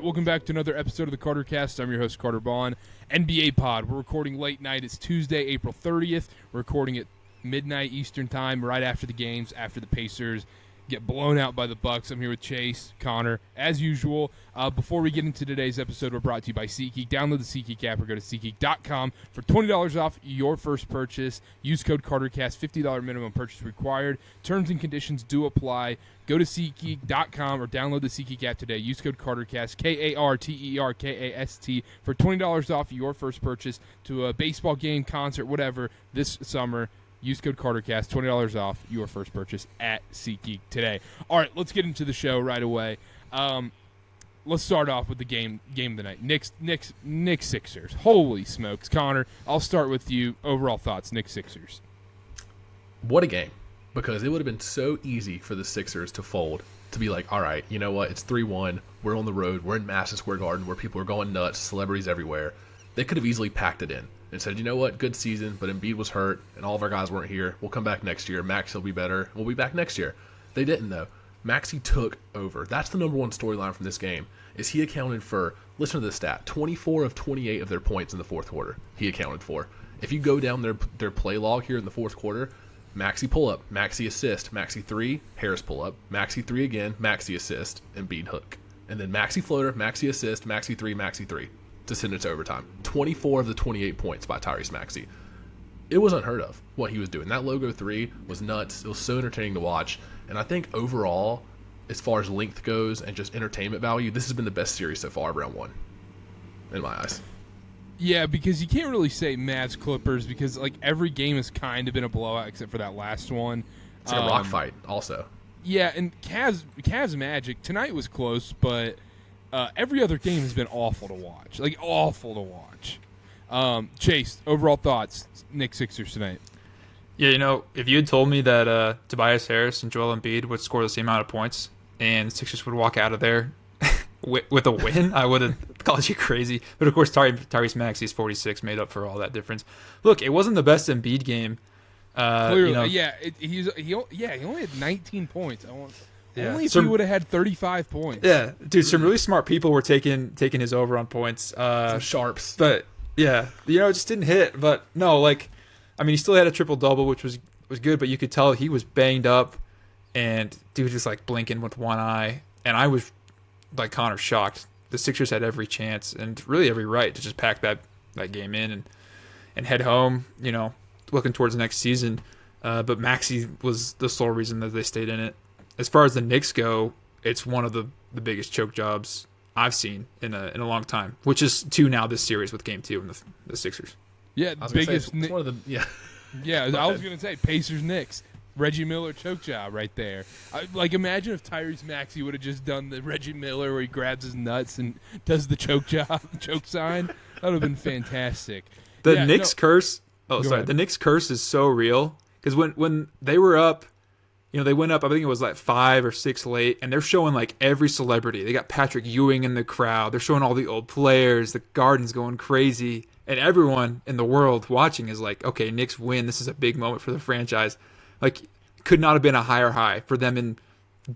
welcome back to another episode of the Karter Cast. I'm your host, Karter Baughan. NBA Pod. We're recording late night. It's Tuesday, April 30th. We're recording at midnight Eastern Time, right after the games, after the Pacers get blown out by the Bucks. I'm here with Chase, Connor, as usual. Before we get into today's episode, we're brought to you by SeatGeek. Download the SeatGeek app or go to SeatGeek.com for $20 off your first purchase. Use code KarterCast, $50 minimum purchase required. Terms and conditions do apply. Go to SeatGeek.com or download the SeatGeek app today. Use code KarterCast, KarterCast, for $20 off your first purchase to a baseball game, concert, whatever, this summer. Use code KarterCast, $20 off your first purchase at SeatGeek today. All right, let's get into the show right away. Let's start off with the game of the night. Knicks Sixers. Holy smokes. Connor, I'll start with you. Overall thoughts, Knicks Sixers. What a game. Because it would have been so easy for the Sixers to fold, to be like, all right, you know what, it's 3-1, we're on the road, we're in Madison Square Garden where people are going nuts, celebrities everywhere. They could have easily packed it in and said, you know what, good season, but Embiid was hurt and all of our guys weren't here. We'll come back next year. Max will be better. We'll be back next year. They didn't, though. Maxey took over. That's the number one storyline from this game, is he accounted for, listen to this stat, 24 of 28 of their points in the fourth quarter he accounted for. If you go down their play log here in the fourth quarter, Maxey pull-up, Maxey assist, Maxey 3, Harris pull-up, Maxey 3 again, Maxey assist, and Embiid hook. And then Maxey floater, Maxey assist, Maxey 3, Maxey 3 to send it to overtime. 24 of the 28 points by Tyrese Maxey. It was unheard of what he was doing. That logo 3 was nuts. It was so entertaining to watch. And I think overall, as far as length goes and just entertainment value, this has been the best series so far, round one, in my eyes. Yeah, because you can't really say Mavs Clippers because like every game has kind of been a blowout except for that last one. It's like a rock fight also. Yeah, and Cavs Magic tonight was close, but every other game has been awful to watch. Like awful to watch. Chase, overall thoughts, Knicks Sixers tonight. Yeah, you know, if you had told me that Tobias Harris and Joel Embiid would score the same amount of points and the Sixers would walk out of there with a win, I would have called you crazy. But of course, Tyrese Maxey's 46 made up for all that difference. Look, it wasn't the best Embiid game. Clearly, you know, he only had 19 points. Yeah. Only if he would have had 35 points. Yeah, dude, some really smart people were taking his over on points. Some sharps. But yeah, you know, it just didn't hit. But no, like, I mean, he still had a triple double, which was good, but you could tell he was banged up, and dude was like blinking with one eye, and I was like Connor shocked. The Sixers had every chance and really every right to just pack that game in and head home, you know, looking towards next season. But Maxey was the sole reason that they stayed in it. As far as the Knicks go, it's one of the biggest choke jobs I've seen in a long time, which is 2 now this series with Game 2 and the Sixers. Yeah, biggest. It's one of the, yeah. Yeah, I was gonna say Pacers Knicks. Reggie Miller choke job right there. Imagine if Tyrese Maxey would have just done the Reggie Miller where he grabs his nuts and does the choke job, choke sign. That would have been fantastic. The Knicks curse. Go ahead. The Knicks curse is so real because when they were up, you know, they went up. I think it was like 5 or 6 late, and they're showing like every celebrity. They got Patrick Ewing in the crowd. They're showing all the old players. The Garden's going crazy, and everyone in the world watching is like, okay, Knicks win. This is a big moment for the franchise. Like, could not have been a higher high for them in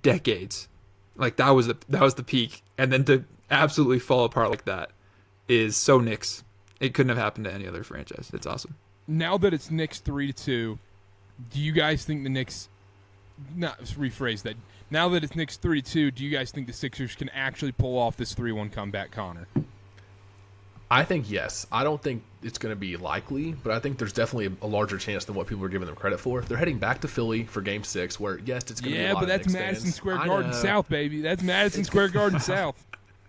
decades. Like, that was the peak. And then to absolutely fall apart like that is so Knicks. It couldn't have happened to any other franchise. It's awesome. Now that it's Knicks 3-2, do you guys think the Knicks? Not rephrase that. Now that it's Knicks 3-2, do you guys think the Sixers can actually pull off this 3-1 comeback, Connor? I think yes. I don't think it's going to be likely, but I think there's definitely a larger chance than what people are giving them credit for. They're heading back to Philly for Game 6, where, yes, it's going to be a lot but of that's Knicks Madison fans. Square Garden South, baby. That's Madison Square Garden South.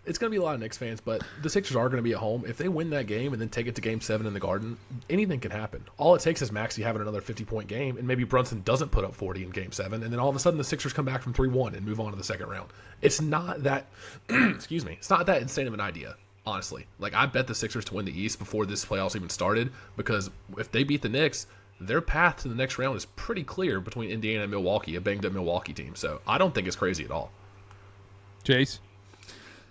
It's going to be a lot of Knicks fans, but the Sixers are going to be at home. If they win that game and then take it to Game 7 in the Garden, anything can happen. All it takes is Maxey having another 50-point game, and maybe Brunson doesn't put up 40 in Game 7, and then all of a sudden the Sixers come back from 3-1 and move on to the second round. It's not that excuse me. It's not that insane of an idea, honestly. Like, I bet the Sixers to win the East before this playoffs even started, because if they beat the Knicks, their path to the next round is pretty clear between Indiana and Milwaukee, a banged-up Milwaukee team. So I don't think it's crazy at all. Chase?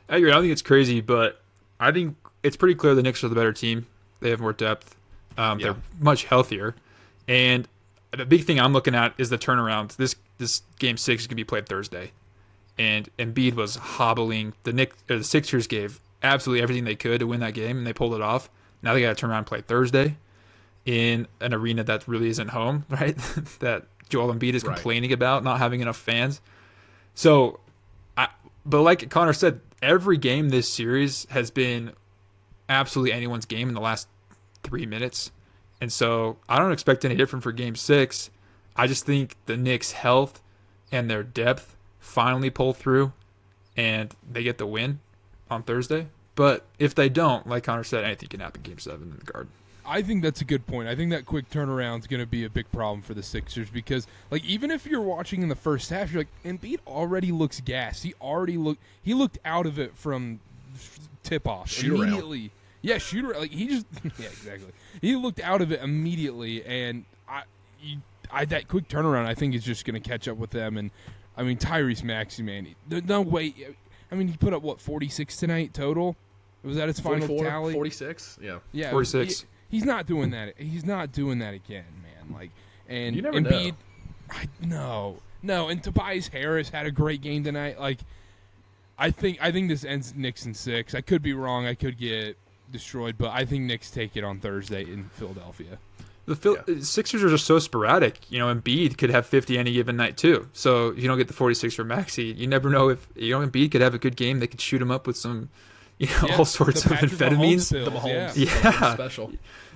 I agree. I don't think it's crazy, but I think it's pretty clear the Knicks are the better team. They have more depth. They're much healthier. And the big thing I'm looking at is the turnaround. This Game 6 is going to be played Thursday. and Embiid was hobbling. The Sixers gave absolutely everything they could to win that game, and they pulled it off. Now they got to turn around and play Thursday in an arena that really isn't home, right? That Joel Embiid is complaining about not having enough fans. So, but like Connor said, every game this series has been absolutely anyone's game in the last 3 minutes. And so I don't expect any different for Game 6. I just think the Knicks' health and their depth finally pull through, and they get the win on Thursday. But if they don't, like Connor said, anything can happen Game 7 in the Garden. I think that's a good point. I think that quick turnaround is going to be a big problem for the Sixers because, like, even if you're watching in the first half, you're like, Embiid already looks gassed. He looked out of it from tip-off immediately. Yeah, shooter. Like yeah, exactly. He looked out of it immediately, and that quick turnaround I think is just going to catch up with them. And I mean, Tyrese Maxey, man, no way. I mean, he put up 46 tonight total. Was that his final tally? 46. Yeah. 46. He's not doing that. He's not doing that again, man. Like, and you never Embiid, know. No. And Tobias Harris had a great game tonight. Like, I think this ends Knicks in 6. I could be wrong. I could get destroyed, but I think Knicks take it on Thursday in Philadelphia. Sixers are just so sporadic. Embiid could have 50 any given night too. So you don't get the 46 for Maxey. You never know if Embiid could have a good game. They could shoot him up with some, all sorts of amphetamines. The Mahomes, yeah. Special.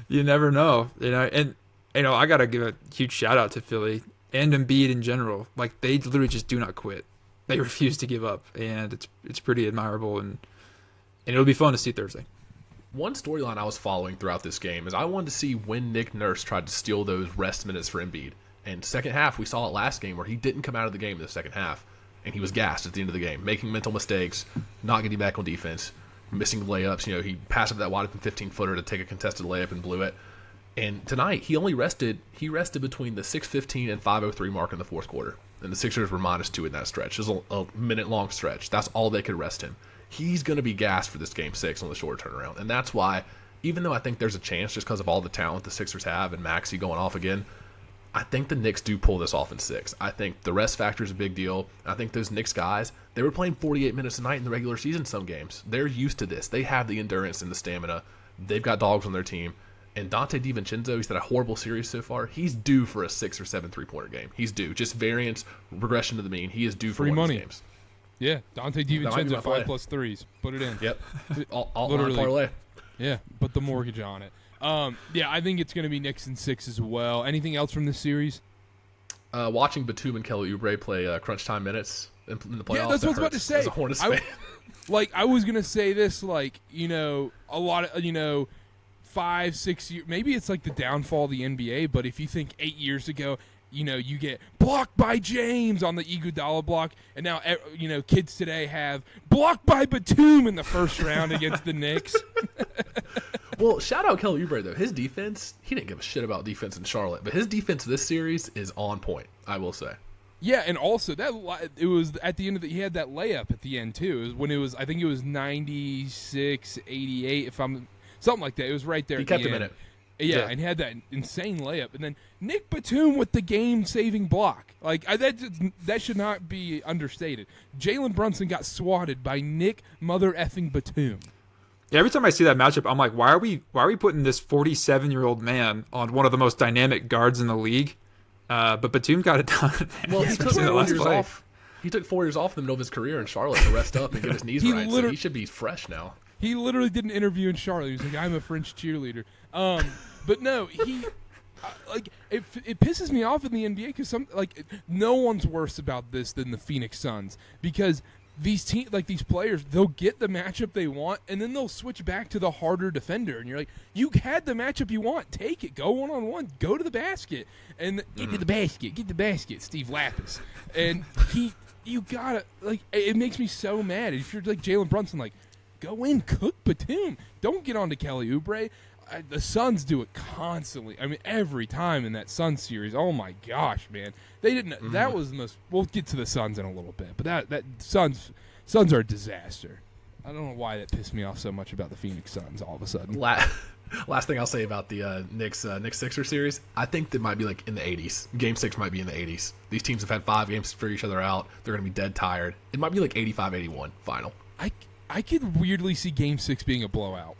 You never know. And I gotta give a huge shout out to Philly and Embiid in general. Like, they literally just do not quit. They refuse to give up, and it's pretty admirable, and it'll be fun to see Thursday. One storyline I was following throughout this game is I wanted to see when Nick Nurse tried to steal those rest minutes for Embiid. And second half, we saw it last game where he didn't come out of the game in the second half, and he was gassed at the end of the game, making mental mistakes, not getting back on defense, missing layups. He passed up that wide open 15-footer to take a contested layup and blew it. And tonight, he rested between the 6:15 and 5:03 mark in the fourth quarter. And the Sixers were -2 in that stretch. It was a minute-long stretch. That's all they could rest him. He's going to be gassed for this Game 6 on the shorter turnaround. And that's why, even though I think there's a chance just because of all the talent the Sixers have and Maxey going off again, I think the Knicks do pull this off in 6. I think the rest factor is a big deal. I think those Knicks guys, they were playing 48 minutes a night in the regular season some games. They're used to this. They have the endurance and the stamina. They've got dogs on their team. And Dante DiVincenzo, he's had a horrible series so far. He's due for a 6 or 7 three-pointer game. He's due. Just variance, regression to the mean. He is due for free one money. Of these games. Yeah, Dante DiVincenzo 5+ threes. Put it in. Yep. All parlay. Yeah, put the mortgage on it. Yeah, I think it's going to be Knicks in 6 as well. Anything else from this series? Watching Batum and Kelly Oubre play crunch time minutes in the playoffs. Yeah, that's what I was about to say. As a Hornets fan. I was going to say this, a lot of, 5, 6 years. Maybe it's like the downfall of the NBA, but if you think 8 years ago, you get blocked by James on the Iguodala block, and now, kids today have blocked by Batum in the first round against the Knicks. Well, shout out Kelly Oubre, though. His defense, he didn't give a shit about defense in Charlotte, but his defense this series is on point, I will say. Yeah, and also it was at the end he had that layup at the end too. It was when I think it was 96-88 if I'm something like that. It was right there. He kept him in it. Yeah, and he had that insane layup, and then Nick Batum with the game-saving block. That should not be understated. Jalen Brunson got swatted by Nick mother effing Batum. Yeah, every time I see that matchup, I'm like, why are we putting this 47-year-old man on one of the most dynamic guards in the league? But Batum got it done. Well, he took 4 years off. He took 4 years off in the middle of his career in Charlotte to rest up and get his knees right. So he should be fresh now. He literally did an interview in Charlotte. He was like, "I'm a French cheerleader." But no, it pisses me off in the NBA because no one's worse about this than the Phoenix Suns because these these players, they'll get the matchup they want and then they'll switch back to the harder defender, and you're like, you had the matchup you want, take it, go 1-on-1, go to the basket, and get to the basket, Steve Lapis, and you gotta it makes me so mad if you're like Jalen Brunson, go in, cook Batum. Don't get on to Kelly Oubre. The Suns do it constantly. I mean, every time in that Suns series. Oh my gosh, man! They didn't. Mm-hmm. That was the most. We'll get to the Suns in a little bit, but that Suns are a disaster. I don't know why that pissed me off so much about the Phoenix Suns all of a sudden. Last thing I'll say about the Knicks Sixers series, I think that might be like in the 80s. Game 6 might be in the 80s. These teams have had 5 games to figure each other out. They're going to be dead tired. It might be like 85-81 final. I could weirdly see Game 6 being a blowout.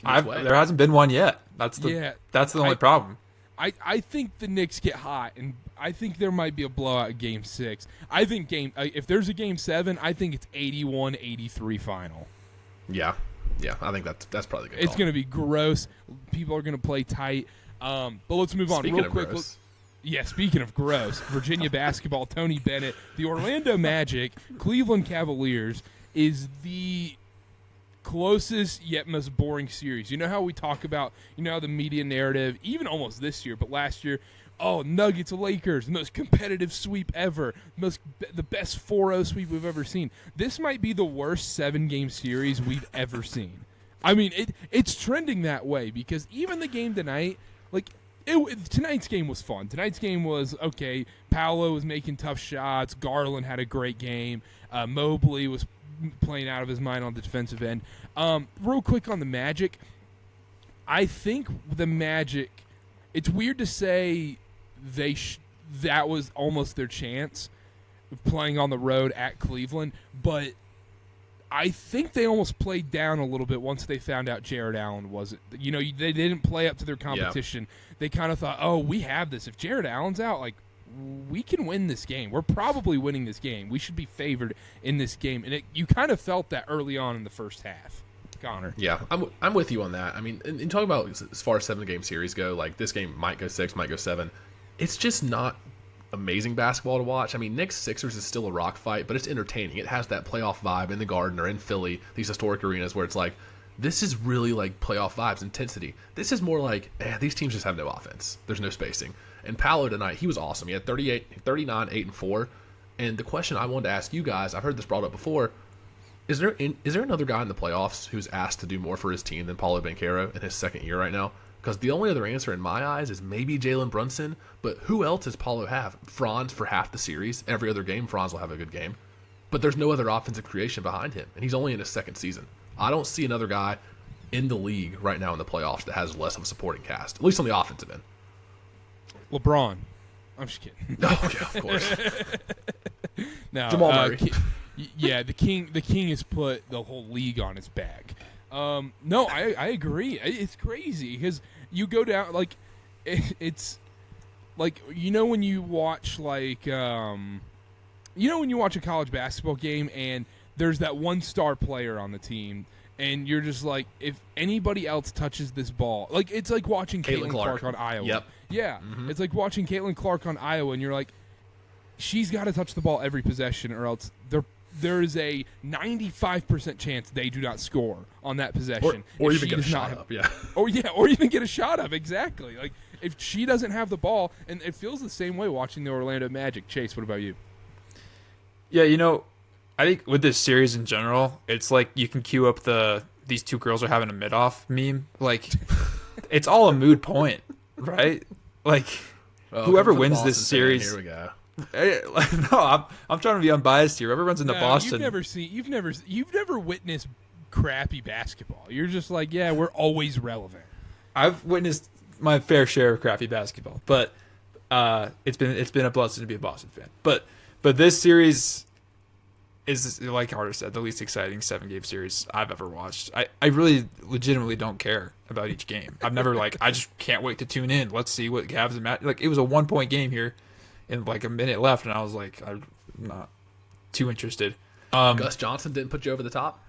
There hasn't been one yet. That's the only problem. I think the Knicks get hot, and I think there might be a blowout in Game 6. I think if there's a Game 7, I think it's 81-83 final. Yeah, I think that's probably good. It's going to be gross. People are going to play tight. But let's move on real quick. Speaking of gross, Virginia basketball, Tony Bennett, the Orlando Magic, Cleveland Cavaliers is the closest yet most boring series. You know how we talk about, how the media narrative, even almost this year, but last year, Nuggets Lakers, the most competitive sweep ever, the best 4-0 sweep we've ever seen. This might be the worst 7-game series we've ever seen. I mean, it's trending that way because even the game tonight, tonight's game was fun. Tonight's game was okay. Paolo was making tough shots. Garland had a great game. Mobley was playing out of his mind on the defensive end. Real quick on the Magic, I think the Magic, it's weird to say that was almost their chance of playing on the road at Cleveland, but I think they almost played down a little bit once they found out Jarrett Allen wasn't. They didn't play up to their competition. Yeah. They kind of thought, we have this. If Jarrett Allen's out, we can win this game. We're probably winning this game. We should be favored in this game. And you kind of felt that early on in the first half. Connor. Yeah, I'm with you on that. I mean, in talking about as far as 7-game series go, this game might go 6, might go 7. It's just not amazing basketball to watch. I mean, Knicks Sixers is still a rock fight, but it's entertaining. It has that playoff vibe in the Garden or in Philly, these historic arenas where it's this is really playoff vibes, intensity. This is more these teams just have no offense. There's no spacing. And Paolo tonight, he was awesome. He had 39, 8, and 4. And the question I wanted to ask you guys, I've heard this brought up before, is there another guy in the playoffs who's asked to do more for his team than Paolo Banchero in his second year right now? Because the only other answer in my eyes is maybe Jalen Brunson, but who else does Paolo have? Franz for half the series. Every other game, Franz will have a good game. But there's no other offensive creation behind him, and he's only in his second season. I don't see another guy in the league right now in the playoffs that has less of a supporting cast, at least on the offensive end. LeBron. I'm just kidding. Oh, yeah, of course. No, Jamal Murray. The king has put the whole league on his back. No, I agree. It's crazy because you go down it's when you watch when you watch a college basketball game and there's that one star player on the team and you're just if anybody else touches this ball, it's like watching Caitlin Clark on Iowa. Yep. Yeah, It's like watching Caitlin Clark on Iowa and you're she's got to touch the ball every possession or else there is a 95% chance they do not score on that possession. Or even get a shot up, yeah. Or even get a shot up, exactly. If she doesn't have the ball, and it feels the same way watching the Orlando Magic. Chase, what about you? Yeah, I think with this series in general, it's you can cue up these two girls are having a mid-off meme. It's all a moot point, right? Whoever wins this series. Here we go. No, I'm trying to be unbiased here. Everyone's into Boston. You've never witnessed crappy basketball. You're just we're always relevant. I've witnessed my fair share of crappy basketball, but it's been a blessing to be a Boston fan. But this series is, like Karter said, the least exciting 7-game series I've ever watched. I really legitimately don't care about each game. I've never I just can't wait to tune in. Let's see what Cavs and Matt. It was a 1-point game here. In a minute left, and I was I'm not too interested. Gus Johnson didn't put you over the top?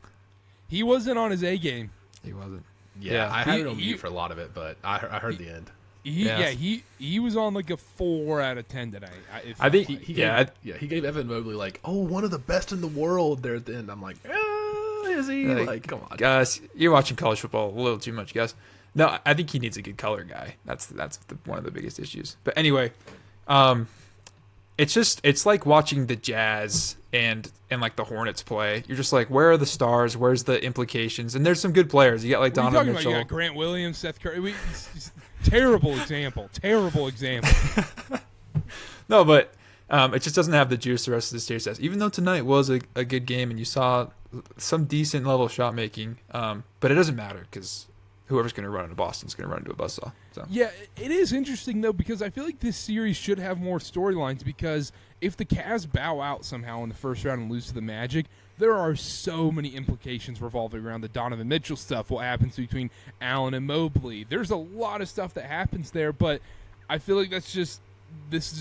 He wasn't on his A game. He wasn't. Yeah, I had it on mute for a lot of it, but I heard the end. He was on a 4 out of 10 tonight. I think he gave Evan Mobley one of the best in the world there at the end. I'm is he? Come on, Gus, you're watching college football a little too much, Gus. No, I think he needs a good color guy. That's one of the biggest issues. But anyway, it's like watching the Jazz and the Hornets play. You're just where are the stars? Where's the implications? And there's some good players. You got Donovan Mitchell. You got Grant Williams, Seth Curry. Terrible example. No, but It just doesn't have the juice the rest of the series has. Even though tonight was a good game and you saw some decent level of shot making, but it doesn't matter because whoever's going to run into Boston is going to run into a buzzsaw. So. Yeah, it is interesting, though, because I feel like this series should have more storylines because if the Cavs bow out somehow in the first round and lose to the Magic, there are so many implications revolving around the Donovan Mitchell stuff, what happens between Allen and Mobley. There's a lot of stuff that happens there, but I feel like this is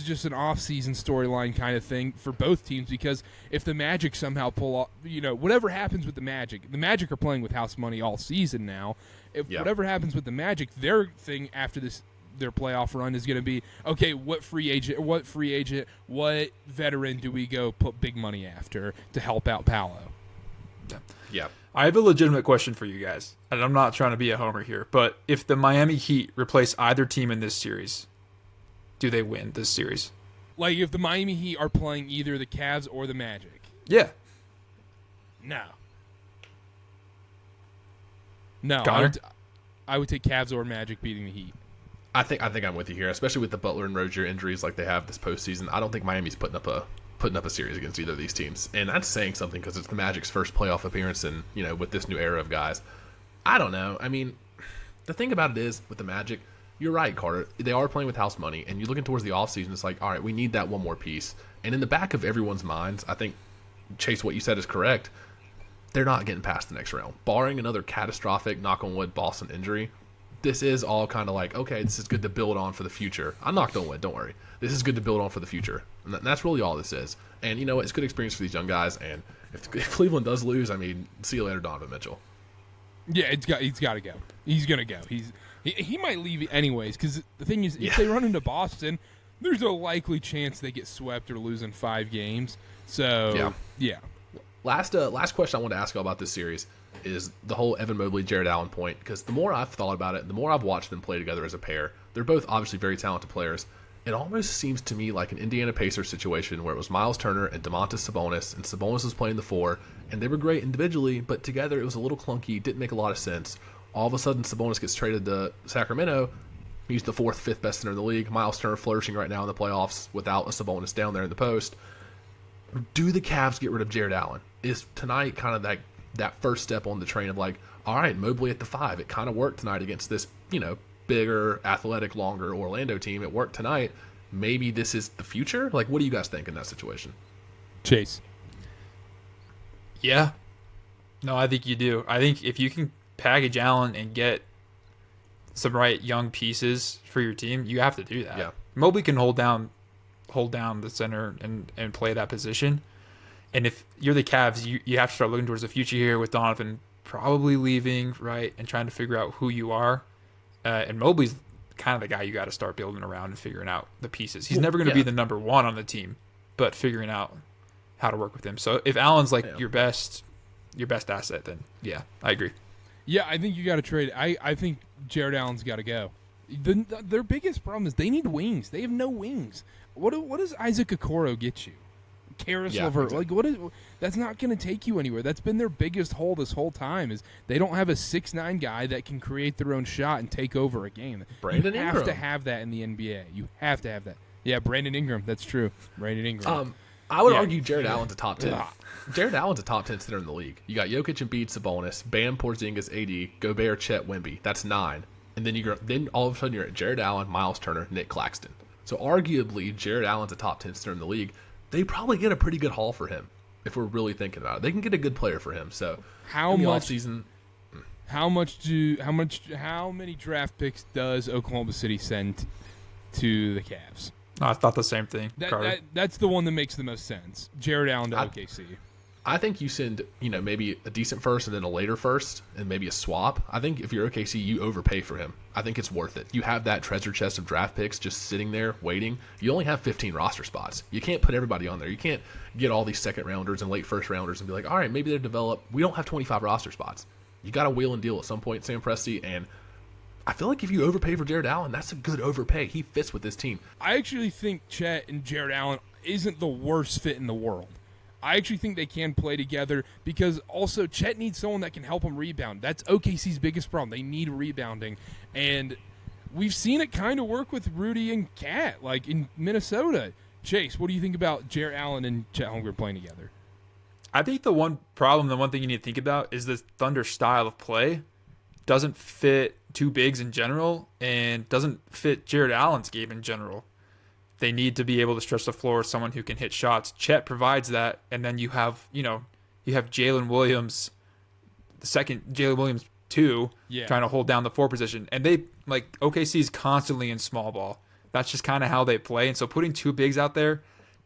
just an off-season storyline kind of thing for both teams because if the Magic somehow pull off, whatever happens with the Magic are playing with house money all season now. If whatever happens with the Magic, their thing after their playoff run is going to be, okay, what free agent, what veteran do we go put big money after to help out Paolo? Yeah. I have a legitimate question for you guys, and I'm not trying to be a homer here, but if the Miami Heat replace either team in this series, do they win this series? Like if the Miami Heat are playing either the Cavs or the Magic? Yeah. No, I would take Cavs or Magic beating the Heat. I think I'm with you here, especially with the Butler and Rozier injuries like they have this postseason. I don't think Miami's putting up a series against either of these teams, and that's saying something because it's the Magic's first playoff appearance, and with this new era of guys. I don't know. I mean, the thing about it is with the Magic, you're right, Karter. They are playing with house money, and you're looking towards the offseason. It's like, all right, we need that one more piece. And in the back of everyone's minds, I think, Chase, what you said is correct. They're not getting past the next round. Barring another catastrophic, knock on wood, Boston injury, this is all kind of like, okay, this is good to build on for the future. I knocked on wood, don't worry. This is good to build on for the future. And that's really all this is. And it's good experience for these young guys. And if Cleveland does lose, I mean, see you later, Donovan Mitchell. Yeah, he's got to go. He's going to go. He might leave anyways because the thing is, if they run into Boston, there's a likely chance they get swept or lose in 5 games. So, yeah. Last question I want to ask you about this series is the whole Evan Mobley, Jarrett Allen point, because the more I've thought about it, the more I've watched them play together as a pair. They're both obviously very talented players. It almost seems to me like an Indiana Pacers situation where it was Miles Turner and Domantas Sabonis, and Sabonis was playing the 4, and they were great individually, but together it was a little clunky, didn't make a lot of sense. All of a sudden, Sabonis gets traded to Sacramento. He's the 4th, 5th best center in the league. Miles Turner flourishing right now in the playoffs without a Sabonis down there in the post. Do the Cavs get rid of Jarrett Allen? Is tonight kind of that first step on the train of like, all right, Mobley at the 5. It kind of worked tonight against this, bigger, athletic, longer Orlando team. It worked tonight. Maybe this is the future? Like, what do you guys think in that situation? Chase. Yeah. No, I think you do. I think if you can package Allen and get some right young pieces for your team, you have to do that. Yeah. Mobley can hold down the center and play that position. And if you're the Cavs, you have to start looking towards the future here with Donovan probably leaving, right, and trying to figure out who you are. And Mobley's kind of the guy you got to start building around and figuring out the pieces. He's never going to be the number 1 on the team, but figuring out how to work with him. So if Allen's your best asset, then yeah, I agree. Yeah, I think you got to trade. I think Jarrett Allen's got to go. Their biggest problem is they need wings. They have no wings. What does Isaac Okoro get you? Karis LeVert. Exactly. That's not going to take you anywhere. That's been their biggest hole this whole time is they don't have a 6'9" guy that can create their own shot and take over a game. Brandon Ingram. You Ingram. have to have that in the NBA. You have to have that. Yeah, Brandon Ingram. That's true. Brandon Ingram. I would argue Jarrett Allen's a top 10. Jarrett Allen's a top 10 center in the league. You got Jokic, Embiid, Sabonis, Bam, Porzingis, AD, Gobert, Chet, Wemby. That's 9. And then all of a sudden you're at Jarrett Allen, Miles Turner, Nick Claxton. So arguably Jarrett Allen's a top 10 center in the league. They probably get a pretty good haul for him if we're really thinking about it. They can get a good player for him. So how many draft picks does Oklahoma City send to the Cavs? I thought the same thing. That's the one that makes the most sense. Jarrett Allen to OKC. I think you send, maybe a decent first and then a later first and maybe a swap. I think if you're OKC, you overpay for him. I think it's worth it. You have that treasure chest of draft picks just sitting there waiting. You only have 15 roster spots. You can't put everybody on there. You can't get all these second rounders and late first rounders and be like, all right, maybe they're developed. We don't have 25 roster spots. You got to wheel and deal at some point, Sam Presti, and I feel like if you overpay for Jarrett Allen, that's a good overpay. He fits with this team. I actually think Chet and Jarrett Allen isn't the worst fit in the world. I actually think they can play together because also Chet needs someone that can help him rebound. That's OKC's biggest problem. They need rebounding. And we've seen it kind of work with Rudy and Cat, like in Minnesota. Chase, what do you think about Jarrett Allen and Chet Holmgren playing together? I think the one thing you need to think about is the Thunder style of play doesn't fit two bigs in general and doesn't fit Jarrett Allen's game in general. They need to be able to stretch the floor with someone who can hit shots. Chet provides that, and then you have Jalen Williams, the second Jalen Williams 2, trying to hold down the 4 position. And they OKC is constantly in small ball. That's just kind of how they play. And so putting two bigs out there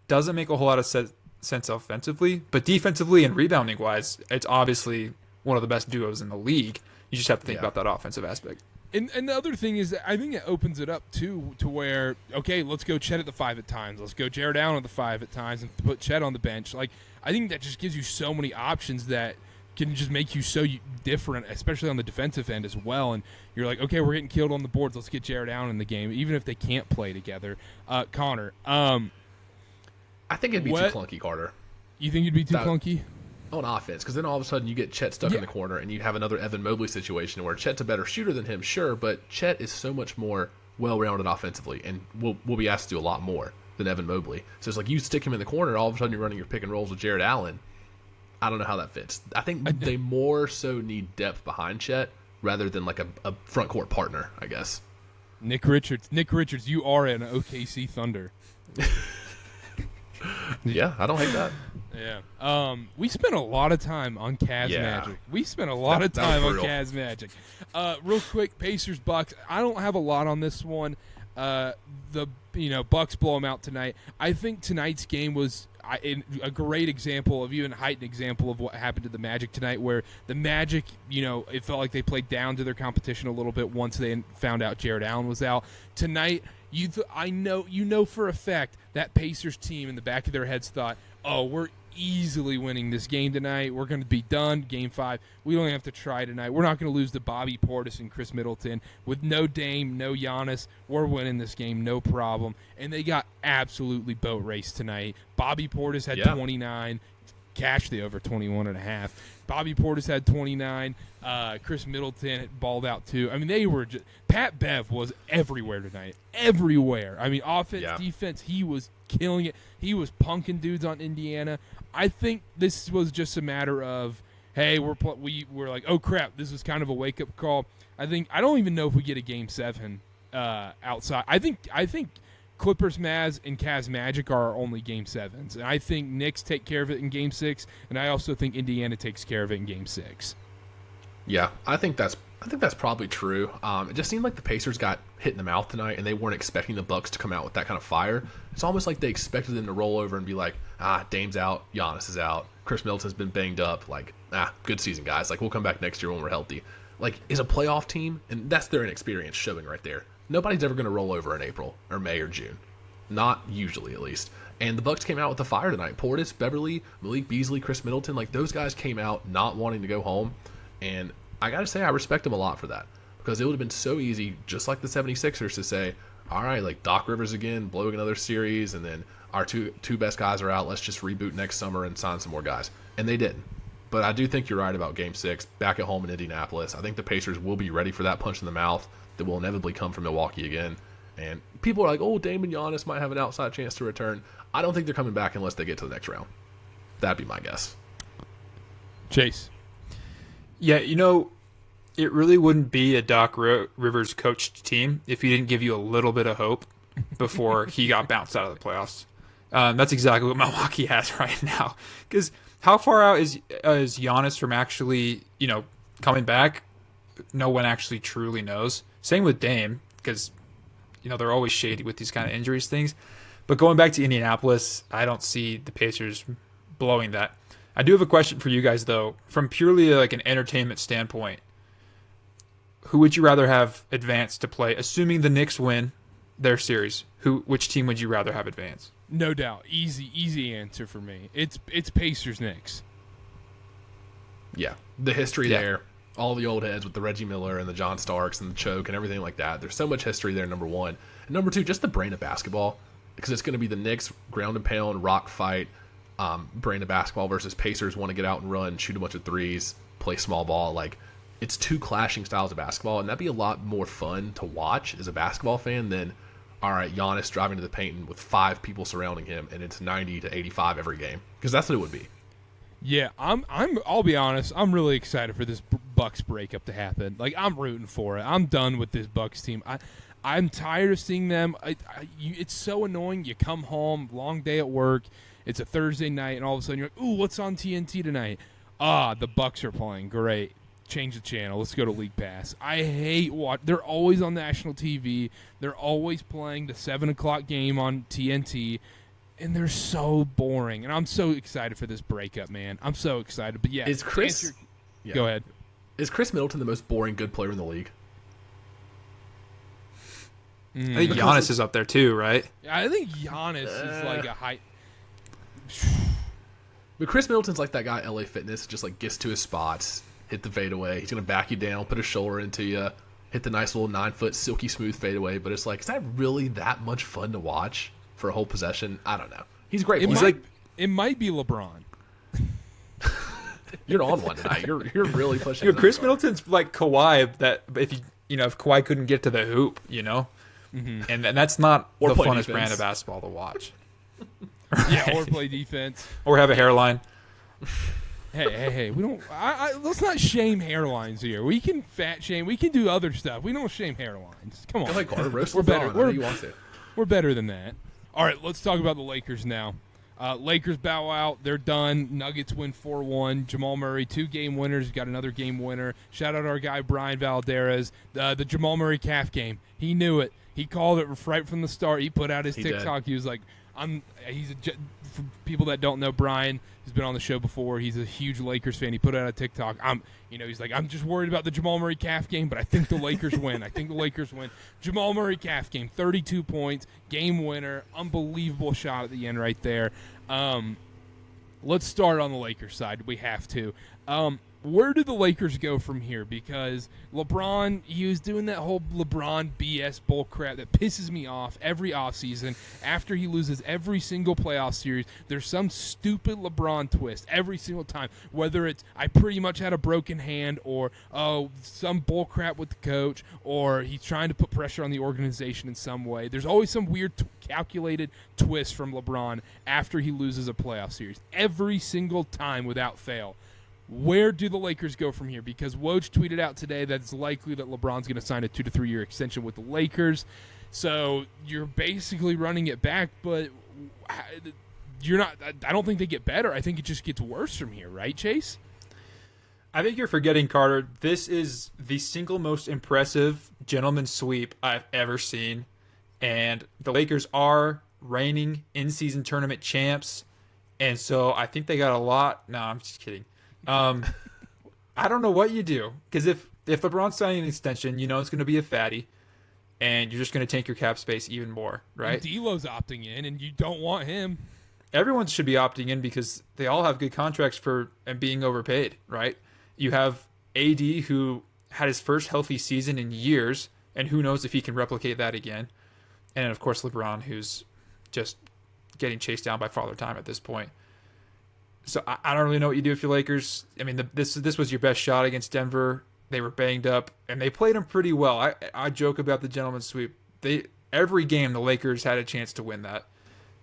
doesn't make a whole lot of sense offensively, but defensively and rebounding wise, it's obviously one of the best duos in the league. You just have to think about that offensive aspect. And the other thing is that I think it opens it up, too, to where, okay, let's go Chet at the 5 at times. Let's go Jarrett Allen at the 5 at times and put Chet on the bench. Like, I think that just gives you so many options that can just make you so different, especially on the defensive end as well. And you're like, okay, we're getting killed on the boards. Let's get Jarrett Allen in the game, even if they can't play together. Connor. I think it'd be too clunky, Karter. You think it'd be too clunky? On offense, because then all of a sudden you get Chet stuck in the corner and you have another Evan Mobley situation where Chet's a better shooter than him, sure, but Chet is so much more well-rounded offensively and will be asked to do a lot more than Evan Mobley. So it's like you stick him in the corner, all of a sudden you're running your pick and rolls with Jarrett Allen. I don't know how that fits. I think they more so need depth behind Chet rather than like a front court partner, I guess. Nick Richards, you are an OKC Thunder. Yeah, I don't hate that. Yeah. We spent a lot of time on Cavs Magic. We spent a lot of time on Cavs Magic. Real quick, Pacers Bucks. I don't have a lot on this one. The Bucks blow them out tonight. I think tonight's game was a great example of even heightened example of what happened to the Magic tonight, where the Magic, it felt like they played down to their competition a little bit once they found out Jarrett Allen was out. Tonight, I know for a fact that Pacers team in the back of their heads thought, oh, we're easily winning this game tonight. We're going to be done. Game 5. We don't have to try tonight. We're not going to lose to Bobby Portis and Chris Middleton. With no Dame, no Giannis, we're winning this game, no problem. And they got absolutely boat raced tonight. Bobby Portis had 29. Cashed the over 21.5. Bobby Portis had 29. Chris Middleton balled out too. I mean, they were just – Pat Bev was everywhere tonight. Everywhere. I mean, offense, defense, he was killing it. He was punking dudes on Indiana. I think this was just a matter of, hey, we're like, oh, crap, this is kind of a wake-up call. I don't even know if we get a Game 7 outside. I think Clippers, Mavs, and Cavs Magic are our only Game 7s. And I think Knicks take care of it in Game 6, and I also think Indiana takes care of it in Game 6. Yeah, I think that's probably true. It just seemed like the Pacers got hit in the mouth tonight, and they weren't expecting the Bucks to come out with that kind of fire. It's almost like they expected them to roll over and be like, Dame's out, Giannis is out, Chris Middleton's been banged up. Like, good season, guys. Like, we'll come back next year when we're healthy. Like, is a playoff team, and that's their inexperience showing right there. Nobody's ever going to roll over in April or May or June. Not usually, at least. And the Bucks came out with the fire tonight. Portis, Beverly, Malik Beasley, Chris Middleton, like those guys came out not wanting to go home. And I got to say, I respect them a lot for that. Because it would have been so easy, just like the 76ers, to say, all right, like Doc Rivers again, blowing another series, and then our two best guys are out. Let's just reboot next summer and sign some more guys. And they didn't. But I do think you're right about Game 6, back at home in Indianapolis. I think the Pacers will be ready for that punch in the mouth that will inevitably come from Milwaukee again. And people are like, oh, Dame and Giannis might have an outside chance to return. I don't think they're coming back unless they get to the next round. That'd be my guess. Chase. Yeah, it really wouldn't be a Doc Rivers coached team if he didn't give you a little bit of hope before he got bounced out of the playoffs. That's exactly what Milwaukee has right now. Because how far out is Giannis from actually, coming back? No one actually truly knows. Same with Dame, because they're always shady with these kind of injuries things. But going back to Indianapolis, I don't see the Pacers blowing that. I do have a question for you guys, though. From purely like an entertainment standpoint, who would you rather have advance to play? Assuming the Knicks win their series, which team would you rather have advance? No doubt, easy answer for me. It's Pacers Knicks. Yeah, the history there. All the old heads with the Reggie Miller and the John Starks and the choke and everything like that. There's so much history there, number one. And number two, just the brain of basketball. Because it's going to be the Knicks ground and pound, rock fight, brain of basketball versus Pacers want to get out and run, shoot a bunch of threes, play small ball. Like, it's two clashing styles of basketball. And that'd be a lot more fun to watch as a basketball fan than all right, Giannis driving to the paint with 5 people surrounding him, and it's 90 to 85 every game, because that's what it would be. Yeah, I'll be honest. I'm really excited for this Bucks breakup to happen. Like, I'm rooting for it. I'm done with this Bucks team. I'm tired of seeing them. It's so annoying. You come home, long day at work. It's a Thursday night, and all of a sudden you're like, "Ooh, what's on TNT tonight?" The Bucks are playing. Great. Change the channel. Let's go to League Pass. I hate they're always on national TV. They're always playing the 7 o'clock game on TNT. And they're so boring. And I'm so excited for this breakup, man. I'm so excited. But yeah. Go ahead. Is Chris Middleton the most boring good player in the league? I think Giannis is up there too, right? I think Giannis is like a high. But Chris Middleton's like that guy at LA Fitness, just like gets to his spots, hit the fadeaway. He's going to back you down, put a shoulder into you, hit the nice little 9-foot silky smooth fadeaway. But it's like, is that really that much fun to watch for a whole possession? I don't know. He's great. It might be LeBron. You're on one tonight. You're really pushing. Chris Middleton's like Kawhi. That if if Kawhi couldn't get to the hoop, and that's not the funnest brand of basketball to watch. Yeah, or play defense, or have a hairline. Hey! We don't. Let's not shame hairlines here. We can fat shame. We can do other stuff. We don't shame hairlines. Come on. Like Karter, we're better. We're better than that. All right, let's talk about the Lakers now. Lakers bow out. They're done. Nuggets win 4-1. Jamal Murray, 2-game winners. Got another game winner. Shout out our guy, Brian Valderez. The Jamal Murray calf game. He knew it. He called it right from the start. He put out his TikTok. He was like, for people that don't know Brian, he's been on the show before. He's a huge Lakers fan. He put out a TikTok. He's like, I'm just worried about the Jamal Murray calf game, but I think the Lakers win. Jamal Murray calf game, 32 points, game winner, unbelievable shot at the end right there. Let's start on the Lakers side. We have to. Where do the Lakers go from here? Because LeBron, he was doing that whole LeBron BS bull crap that pisses me off every offseason. After he loses every single playoff series, there's some stupid LeBron twist every single time. Whether it's, I pretty much had a broken hand, or, some bull crap with the coach, or he's trying to put pressure on the organization in some way. There's always some weird calculated twist from LeBron after he loses a playoff series. Every single time without fail. Where do the Lakers go from here? Because Woj tweeted out today that it's likely that LeBron's going to sign a 2 to 3 year extension with the Lakers. So you're basically running it back, but you're not. I don't think they get better. I think it just gets worse from here, right, Chase? I think you're forgetting, Carter. This is the single most impressive gentleman sweep I've ever seen. And the Lakers are reigning in-season tournament champs. And so I think they got a lot. No, I'm just kidding. I don't know what you do, because if LeBron's signing an extension, it's going to be a fatty, and you're just going to tank your cap space even more, right? D'Lo's opting in, and you don't want him. Everyone should be opting in because they all have good contracts and being overpaid, right? You have AD, who had his first healthy season in years, and who knows if he can replicate that again. And of course, LeBron, who's just getting chased down by Father Time at this point. So I don't really know what you do if you're Lakers. I mean, this was your best shot against Denver. They were banged up, and they played them pretty well. I joke about the gentleman's sweep. Every game, the Lakers had a chance to win that.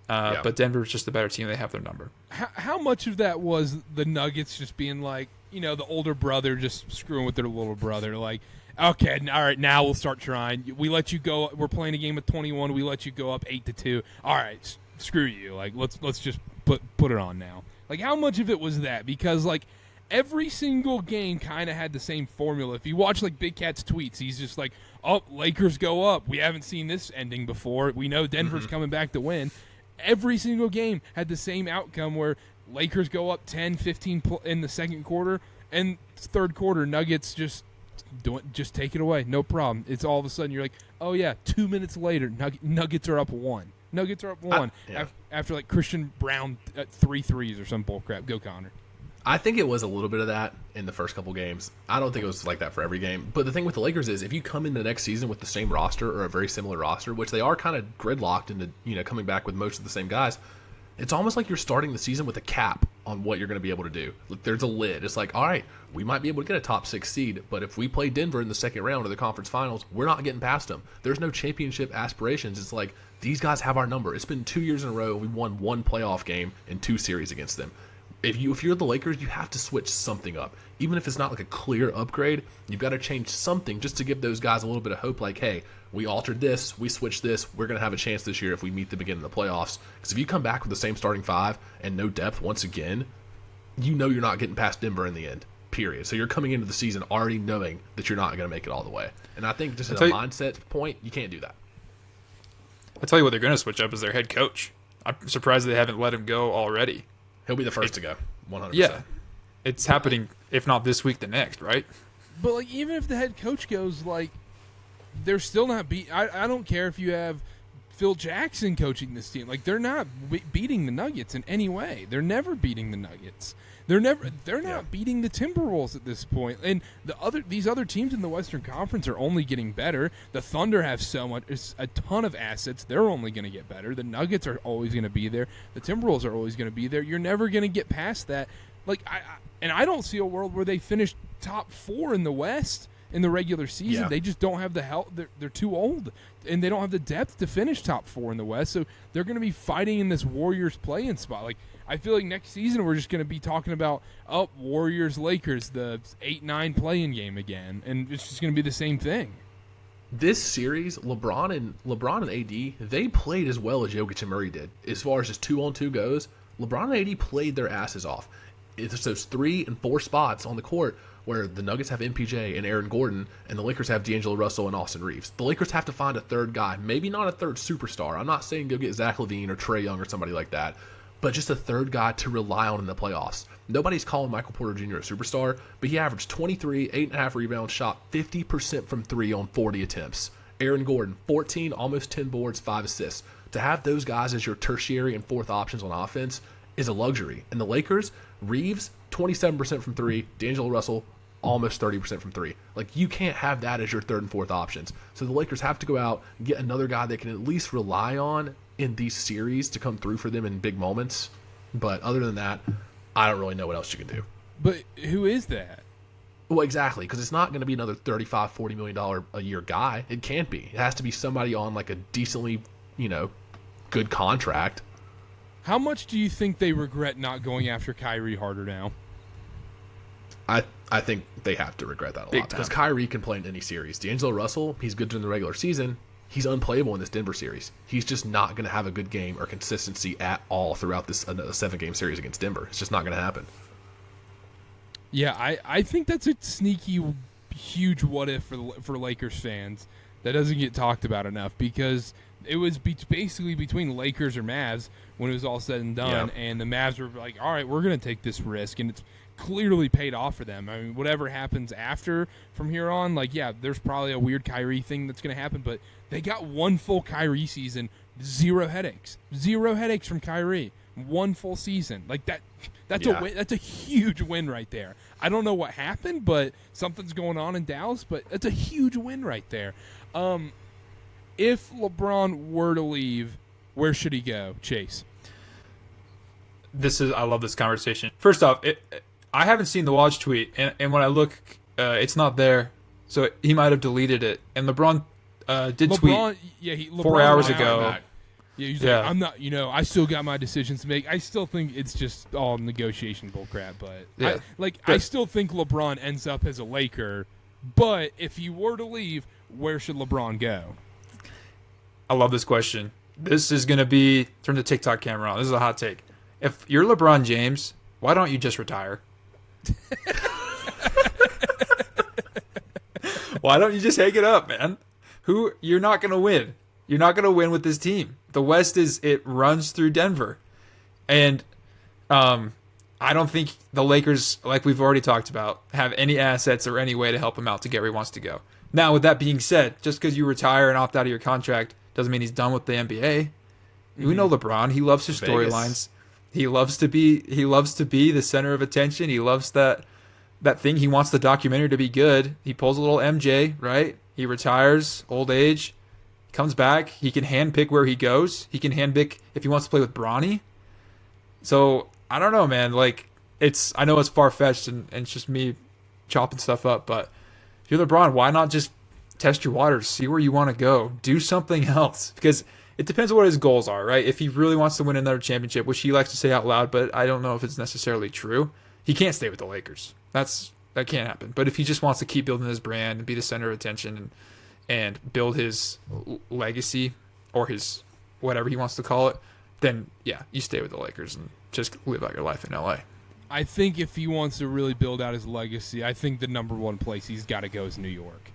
But Denver's just the better team. They have their number. How much of that was the Nuggets just being like, the older brother just screwing with their little brother? Like, okay, all right, now we'll start trying. We let you go. We're playing a game of 21. We let you go up 8-2. All right, screw you. Like, let's just put it on now. Like, how much of it was that? Because, like, every single game kind of had the same formula. If you watch, like, Big Cat's tweets, he's just like, oh, Lakers go up. We haven't seen this ending before. We know Denver's coming back to win. Every single game had the same outcome where Lakers go up 10, 15 in the second quarter, and third quarter, Nuggets just take it away. No problem. It's all of a sudden you're like, oh, yeah, 2 minutes later, Nuggets are up 1. Nuggets are up 1 after like Christian Brown at 3 threes or some bullcrap. Go Connor. I think it was a little bit of that in the first couple games. I don't think it was like that for every game. But the thing with the Lakers is if you come in the next season with the same roster or a very similar roster, which they are kind of gridlocked into coming back with most of the same guys, it's almost like you're starting the season with a cap on what you're going to be able to do. Look, there's a lid. It's like, all right, we might be able to get a top 6 seed, but if we play Denver in the second round of the conference finals, we're not getting past them. There's no championship aspirations. It's like, these guys have our number. It's been 2 years in a row. We won 1 playoff game in 2 series against them. If you're the Lakers, you have to switch something up. Even if it's not like a clear upgrade, you've got to change something just to give those guys a little bit of hope. Like, hey, we altered this, we switched this, we're going to have a chance this year if we meet them again in the playoffs. Because if you come back with the same starting 5 and no depth once again, you know you're not getting past Denver in the end, period. So you're coming into the season already knowing that you're not going to make it all the way. And I think just at a mindset point, you can't do that. I'll tell you what they're going to switch up is their head coach. I'm surprised they haven't let him go already. He'll be the first to go, 100%. Yeah, it's happening, if not this week, the next, right? But, like, even if the head coach goes, like, they're still not I don't care if you have Phil Jackson coaching this team. Like, they're not beating the Nuggets in any way. They're never beating the Nuggets. They're not beating the Timberwolves at this point. And these other teams in the Western Conference are only getting better. The Thunder have a ton of assets. They're only going to get better. The Nuggets are always going to be there. The Timberwolves are always going to be there. You're never going to get past that. Like, I don't see a world where they finish top 4 in the West in the regular season. Yeah. They just don't have the help. They're too old, and they don't have the depth to finish top 4 in the West. So they're going to be fighting in this Warriors play-in spot. Like, I feel like next season we're just going to be talking about Warriors-Lakers, the 8-9 play-in game again, and it's just going to be the same thing. This series, LeBron and AD, they played as well as Jokic and Murray did. As far as just 2-on-2 goes, LeBron and AD played their asses off. It's those 3 and 4 spots on the court where the Nuggets have MPJ and Aaron Gordon, and the Lakers have D'Angelo Russell and Austin Reeves. The Lakers have to find a third guy, maybe not a third superstar. I'm not saying go get Zach LaVine or Trae Young or somebody like that, but just a third guy to rely on in the playoffs. Nobody's calling Michael Porter Jr. a superstar, but he averaged 23, 8.5 rebounds, shot 50% from 3 on 40 attempts. Aaron Gordon, 14, almost 10 boards, 5 assists. To have those guys as your tertiary and fourth options on offense is a luxury. And the Lakers, Reeves, 27% from 3, D'Angelo Russell, almost 30% from 3. Like, you can't have that as your third and fourth options. So the Lakers have to go out and get another guy they can at least rely on in these series to come through for them in big moments. But other than that, I don't really know what else you can do. But who is that? Well, exactly, because it's not going to be another $35, $40 million a year guy. It can't be. It has to be somebody on like a decently, good contract. How much do you think they regret not going after Kyrie harder now? I think they have to regret that a lot because Kyrie can play in any series. D'Angelo Russell, he's good during the regular season. He's unplayable in this Denver series. He's just not going to have a good game or consistency at all throughout this 7-game series against Denver. It's just not going to happen. Yeah, I think that's a sneaky, huge what if for Lakers fans that doesn't get talked about enough because it was basically between Lakers or Mavs when it was all said and done, and the Mavs were like, all right, we're going to take this risk, and it's clearly paid off for them. I mean, whatever happens after from here on, like, yeah, there's probably a weird Kyrie thing that's going to happen, but they got one full Kyrie season, 0 headaches. 0 headaches from Kyrie. 1 full season. Like, that's a win. That's a huge win right there. I don't know what happened, but something's going on in Dallas, but that's a huge win right there. If LeBron were to leave, where should he go, Chase? I love this conversation. First off, I haven't seen the watch tweet, and when I look, it's not there. So he might have deleted it. And LeBron did tweet LeBron 4 hours ago. Yeah, he's like, I'm not, I still got my decisions to make. I still think it's just all negotiation bullcrap, but I still think LeBron ends up as a Laker. But if he were to leave, where should LeBron go? I love this question. This is going to be, turn the TikTok camera on. This is a hot take. If you're LeBron James, why don't you just retire? Why don't you just hang it up, man? You're not going to win. You're not going to win with this team. The West it runs through Denver. And I don't think the Lakers, like we've already talked about, have any assets or any way to help him out to get where he wants to go. Now, with that being said, just because you retire and opt out of your contract doesn't mean he's done with the NBA. Mm-hmm. We know LeBron. He loves his storylines. He loves to be the center of attention. He loves that thing. He wants the documentary to be good. He pulls a little MJ, right? He retires, old age, comes back. He can handpick where he goes. He can handpick if he wants to play with Bronny. So I don't know, man. Like, I know it's far-fetched and it's just me chopping stuff up, but if you're LeBron, why not just test your waters, see where you want to go, do something else? Because it depends on what his goals are, right? If he really wants to win another championship, which he likes to say out loud, but I don't know if it's necessarily true, he can't stay with the Lakers. That can't happen. But if he just wants to keep building his brand and be the center of attention and build his legacy or his whatever he wants to call it, then yeah, you stay with the Lakers and just live out your life in LA. I think if he wants to really build out his legacy, I think the number one place he's got to go is New York.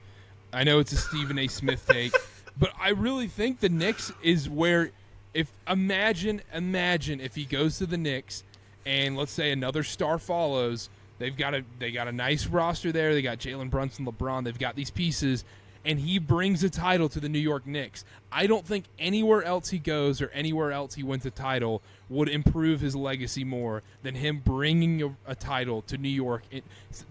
I know it's a Stephen A. Smith take, but I really think the Knicks is where, imagine if he goes to the Knicks and let's say another star follows, they got a nice roster there, they got Jalen Brunson, LeBron, they've got these pieces, and he brings a title to the New York Knicks. I don't think anywhere else he goes or anywhere else he wins a title would improve his legacy more than him bringing a title to New York,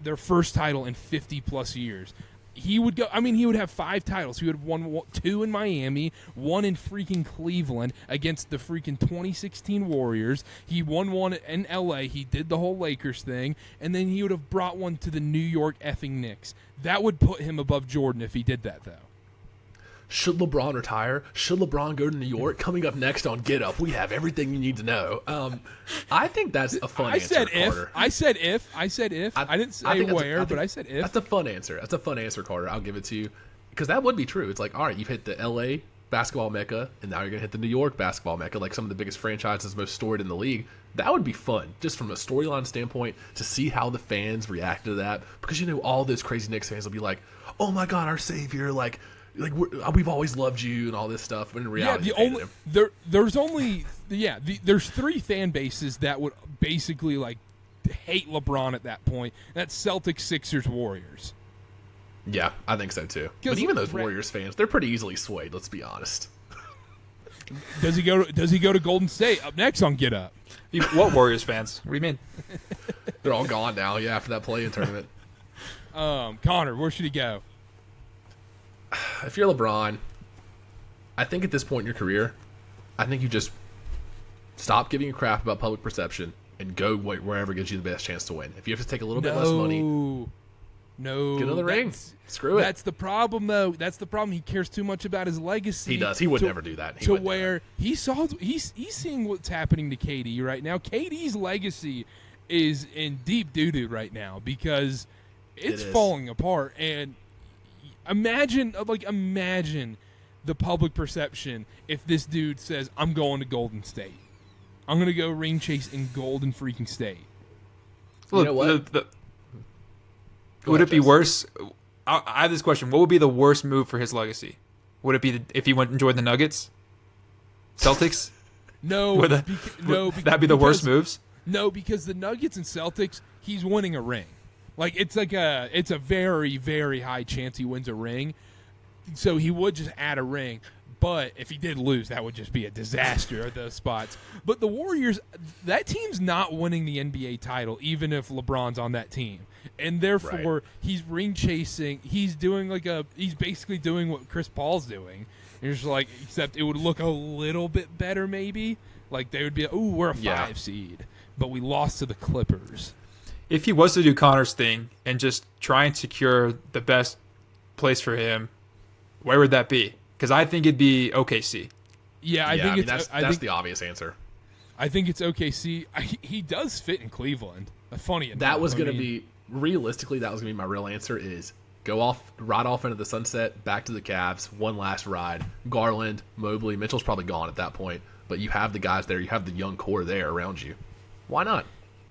their first title in 50-plus years. He would go. I mean, he would have 5 titles. He would have won 2 in Miami, 1 in freaking Cleveland against the freaking 2016 Warriors. He won 1 in LA. He did the whole Lakers thing, and then he would have brought 1 to the New York effing Knicks. That would put him above Jordan if he did that, though. Should LeBron retire? Should LeBron go to New York? Coming up next on Get Up, we have everything you need to know. I think that's a fun answer, Karter. I said if. I didn't say where, but I said if. That's a fun answer. That's a fun answer, Karter. I'll give it to you. Because that would be true. It's like, all right, you've hit the L.A. basketball mecca, and now you're going to hit the New York basketball mecca, like some of the biggest franchises, most storied in the league. That would be fun, just from a storyline standpoint, to see how the fans react to that. Because, all those crazy Knicks fans will be like, oh, my God, our savior, like we've always loved you and all this stuff. But in reality, there's 3 fan bases that would basically like hate LeBron at that point. That's Celtics, Sixers, Warriors. Yeah, I think so too. But even those Warriors fans, they're pretty easily swayed. Let's be honest. Does he go to Golden State? Up next on Get Up. What Warriors fans? What do you mean? They're all gone now. Yeah, after that play-in tournament. Connor, where should he go? If you're LeBron, I think at this point in your career, I think you just stop giving a crap about public perception and go wherever gives you the best chance to win. If you have to take a little bit less money, get another ring. Screw it. That's the problem, though. That's the problem. He cares too much about his legacy. He does. He would never do that. He's seeing what's happening to KD right now. KD's legacy is in deep doo-doo right now because it's falling apart. And imagine the public perception if this dude says, I'm going to Golden State. I'm going to go ring chase in Golden freaking State. You know what? Would it be worse? I have this question. What would be the worst move for his legacy? Would it be if he went and joined the Nuggets? Celtics? No. Would that be the worst moves? No, because the Nuggets and Celtics, he's winning a ring. Like it's a very, very high chance he wins a ring. So he would just add a ring. But if he did lose, that would just be a disaster at those spots. But the Warriors, that team's not winning the NBA title, even if LeBron's on that team. And therefore, he's ring chasing. He's basically doing what Chris Paul's doing. And just like, except it would look a little bit better, maybe. Like they would be, we're a 5 seed, but we lost to the Clippers. If he was to do Connor's thing and just try and secure the best place for him, where would that be? Because I think it'd be OKC. Yeah, I think that's the obvious answer. I think it's OKC. He does fit in Cleveland. Funny enough. That was going to be, realistically, that was going to be my real answer is ride off into the sunset, back to the Cavs, one last ride. Garland, Mobley, Mitchell's probably gone at that point, but you have the guys there. You have the young core there around you. Why not?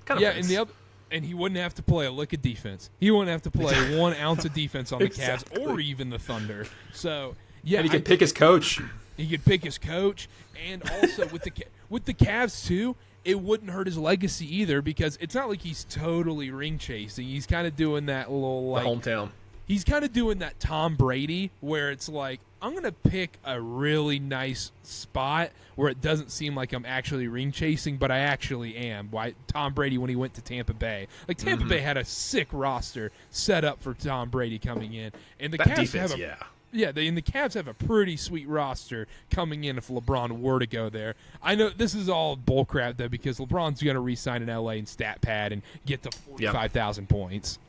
And he wouldn't have to play a lick of defense. He wouldn't have to play 1 ounce of defense on the Cavs or even the Thunder. So... yeah, and he could pick his coach. He could pick his coach, and also with the Cavs too, it wouldn't hurt his legacy either because it's not like he's totally ring chasing. He's kind of doing that little like hometown. He's kind of doing that Tom Brady where it's like I'm gonna pick a really nice spot where it doesn't seem like I'm actually ring chasing, but I actually am. Why Tom Brady when he went to Tampa Bay? Like Tampa Bay had a sick roster set up for Tom Brady coming in, and the Cavs defense, have Yeah, and the Cavs have a pretty sweet roster coming in if LeBron were to go there. I know this is all bullcrap, though, because LeBron's going to re-sign in L.A. and stat pad and get to 45,000 points.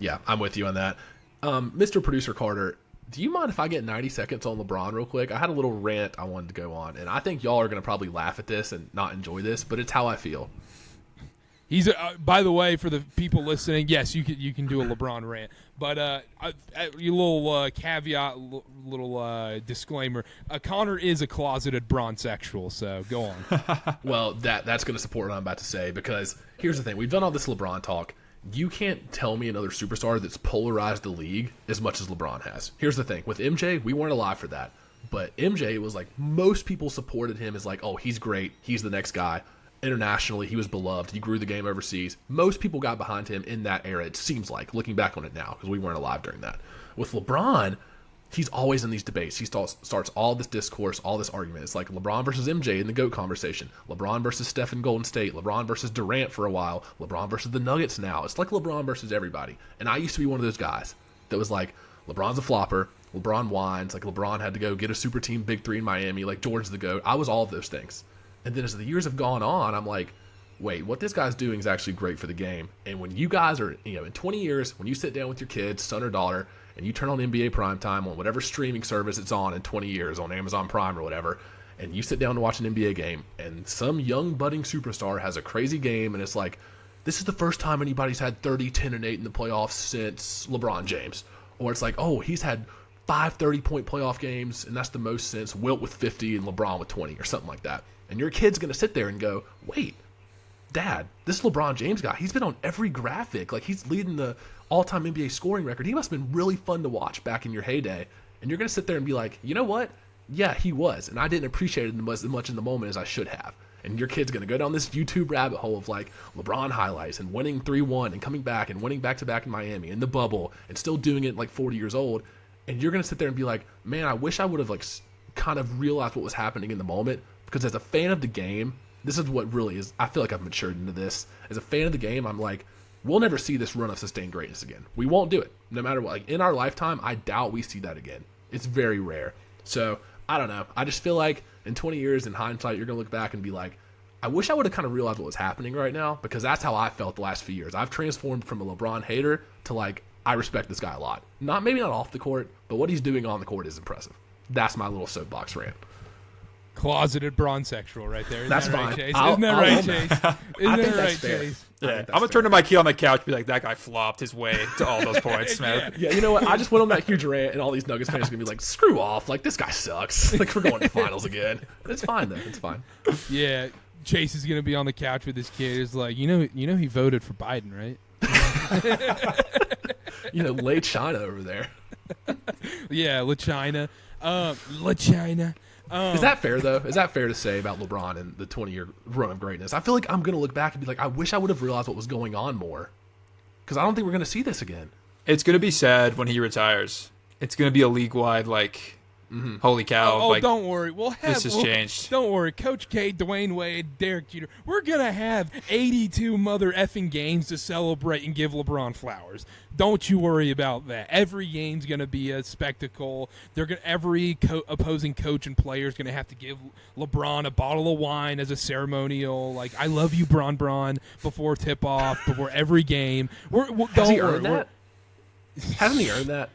Yeah, I'm with you on that. Mr. Producer Karter, do you mind if I get 90 seconds on LeBron real quick? I had a little rant I wanted to go on, and I think y'all are going to probably laugh at this and not enjoy this, but it's how I feel. He's by the way, for the people listening, yes, you can do a LeBron rant, but a little caveat, little disclaimer: Connor is a closeted bronsexual, so go on. Well, that's going to support what I'm about to say, because here's the thing: we've done all this LeBron talk. You can't tell me another superstar that's polarized the league as much as LeBron has. Here's the thing: with MJ, we weren't alive for that, but MJ was like, most people supported him as like, oh, he's great, he's the next guy. Internationally, he was beloved. He grew the game overseas. Most people got behind him in that era, it seems like, looking back on it now, because we weren't alive during that. With LeBron, he's always in these debates. He starts all this discourse, all this argument. It's like LeBron versus MJ in the GOAT conversation. LeBron versus Steph in Golden State. LeBron versus Durant for a while. LeBron versus the Nuggets now. It's like LeBron versus everybody. And I used to be one of those guys that was like, LeBron's a flopper. LeBron whines. Like, LeBron had to go get a super team big three in Miami. Like, George's the GOAT. I was all of those things. And then as the years have gone on, I'm like, wait, what this guy's doing is actually great for the game. And when you guys are, in 20 years, when you sit down with your kids, son or daughter, and you turn on NBA Primetime on whatever streaming service it's on in 20 years, on Amazon Prime or whatever, and you sit down to watch an NBA game, and some young budding superstar has a crazy game, and it's like, this is the first time anybody's had 30, 10, and 8 in the playoffs since LeBron James. Or it's like, oh, he's had 5 30-point playoff games, and that's the most since Wilt with 50 and LeBron with 20 or something like that. And your kid's going to sit there and go, wait, Dad, this LeBron James guy, he's been on every graphic. Like, he's leading the all-time NBA scoring record. He must have been really fun to watch back in your heyday. And you're going to sit there and be like, you know what? Yeah, he was. And I didn't appreciate it as much in the moment as I should have. And your kid's going to go down this YouTube rabbit hole of, like, LeBron highlights and winning 3-1 and coming back and winning back-to-back in Miami in the bubble and still doing it, like, 40 years old. And you're going to sit there and be like, man, I wish I would have, like, kind of realized what was happening in the moment. Because as a fan of the game, this is what really is. I feel like I've matured into this. As a fan of the game, I'm like, we'll never see this run of sustained greatness again. We won't do it, no matter what. Like, in our lifetime, I doubt we see that again. It's very rare. So, I don't know. I just feel like in 20 years, in hindsight, you're going to look back and be like, I wish I would have kind of realized what was happening right now, because that's how I felt the last few years. I've transformed from a LeBron hater to, like, I respect this guy a lot. Maybe not off the court, but what he's doing on the court is impressive. That's my little soapbox rant. Closeted bronsexual right there. Isn't that's that right, fine. Chase? Isn't that right, Chase? Isn't that right, Chase? Yeah, I'm gonna turn to my key on the couch and be like, that guy flopped his way to all those points, man. Yeah, you know what? I just went on that huge rant, and all these Nuggets fans are gonna be like, screw off. Like, this guy sucks. Like, we're going to finals again. It's fine, though. It's fine. Yeah, Chase is gonna be on the couch with his kid. He's like, you know, he voted for Biden, right? Late China over there. Yeah, La China. La China. Is that fair, though? Is that fair to say about LeBron and the 20-year run of greatness? I feel like I'm going to look back and be like, I wish I would have realized what was going on more. Because I don't think we're going to see this again. It's going to be sad when he retires. It's going to be a league-wide, like, holy cow. Oh, like, don't worry. This has changed. Don't worry. Coach K, Dwayne Wade, Derek Jeter. We're going to have 82 mother effing games to celebrate and give LeBron flowers. Don't you worry about that. Every game's going to be a spectacle. Every opposing coach and player is going to have to give LeBron a bottle of wine as a ceremonial. Like, I love you, Bron, before tip-off, before every game. Has he earned that? Hasn't he earned that?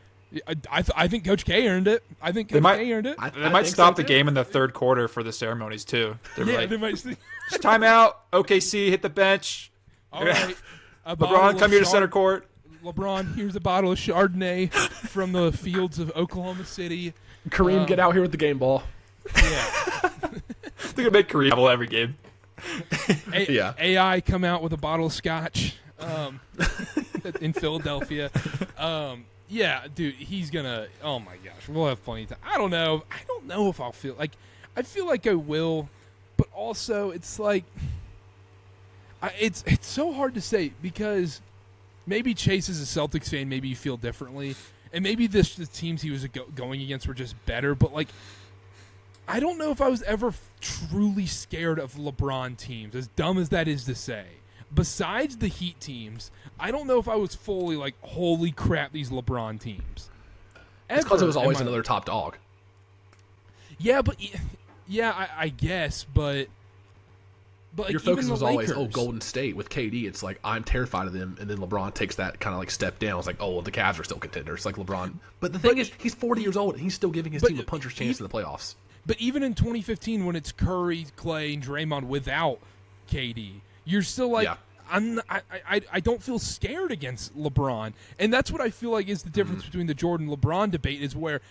I think Coach K earned it. I think Coach K earned it. They might stop the game in the third quarter for the ceremonies, too. They might. Timeout. OKC, hit the bench. All right. LeBron, come here to center court. LeBron, here's a bottle of Chardonnay from the fields of Oklahoma City. Kareem, get out here with the game ball. Yeah. They're going to make Kareem double every game. Yeah. AI come out with a bottle of scotch in Philadelphia. Yeah, dude, he's going to – oh, my gosh. We'll have plenty of time. I don't know if I'll feel – like, I feel like I will, but also it's like it's so hard to say because – maybe Chase is a Celtics fan. Maybe you feel differently. And maybe the teams he was going against were just better. But, like, I don't know if I was ever truly scared of LeBron teams, as dumb as that is to say. Besides the Heat teams, I don't know if I was fully like, holy crap, these LeBron teams. It's because it was always Am I- another top dog. Yeah, but I guess, but like, Your even focus the was always, Lakers, Golden State with KD. It's like, I'm terrified of them, and then LeBron takes that kind of like step down. It's like, oh, well, the Cavs are still contenders, like LeBron. But the thing is, he's 40 years old, and he's still giving his team a puncher's chance in the playoffs. But even in 2015, when it's Curry, Clay, and Draymond without KD, you're still like, Yeah. I don't feel scared against LeBron, and that's what I feel like is the difference between the Jordan-LeBron debate, is where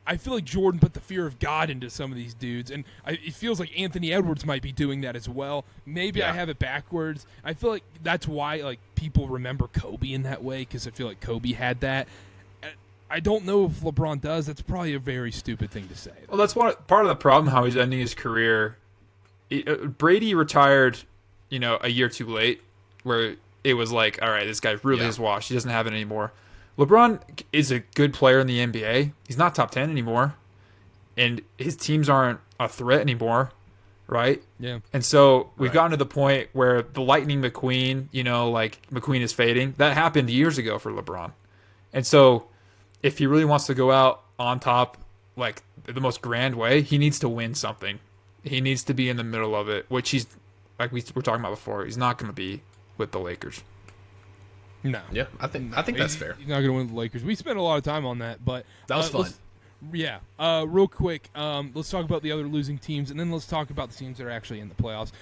I feel like Jordan put the fear of God into some of these dudes, and it feels like Anthony Edwards might be doing that as well. Maybe I have it backwards. I feel like that's why like people remember Kobe in that way, because I feel like Kobe had that. I don't know if LeBron does. That's probably a very stupid thing to say. Well, that's part of the problem, how he's ending his career. Brady retired, a year too late, where it was like, all right, this guy really is washed. He doesn't have it anymore. LeBron is a good player in the NBA. He's not top 10 anymore. And his teams aren't a threat anymore, right? Yeah. And so we've gotten to the point where the Lightning McQueen, like McQueen is fading. That happened years ago for LeBron. And so if he really wants to go out on top, like the most grand way, he needs to win something. He needs to be in the middle of it, which he's, like we were talking about before, he's not going to be with the Lakers. No. Yeah, I think that's fair. He's not going to win the Lakers. We spent a lot of time on that, but That was fun. Yeah. Real quick, let's talk about the other losing teams, and then let's talk about the teams that are actually in the playoffs.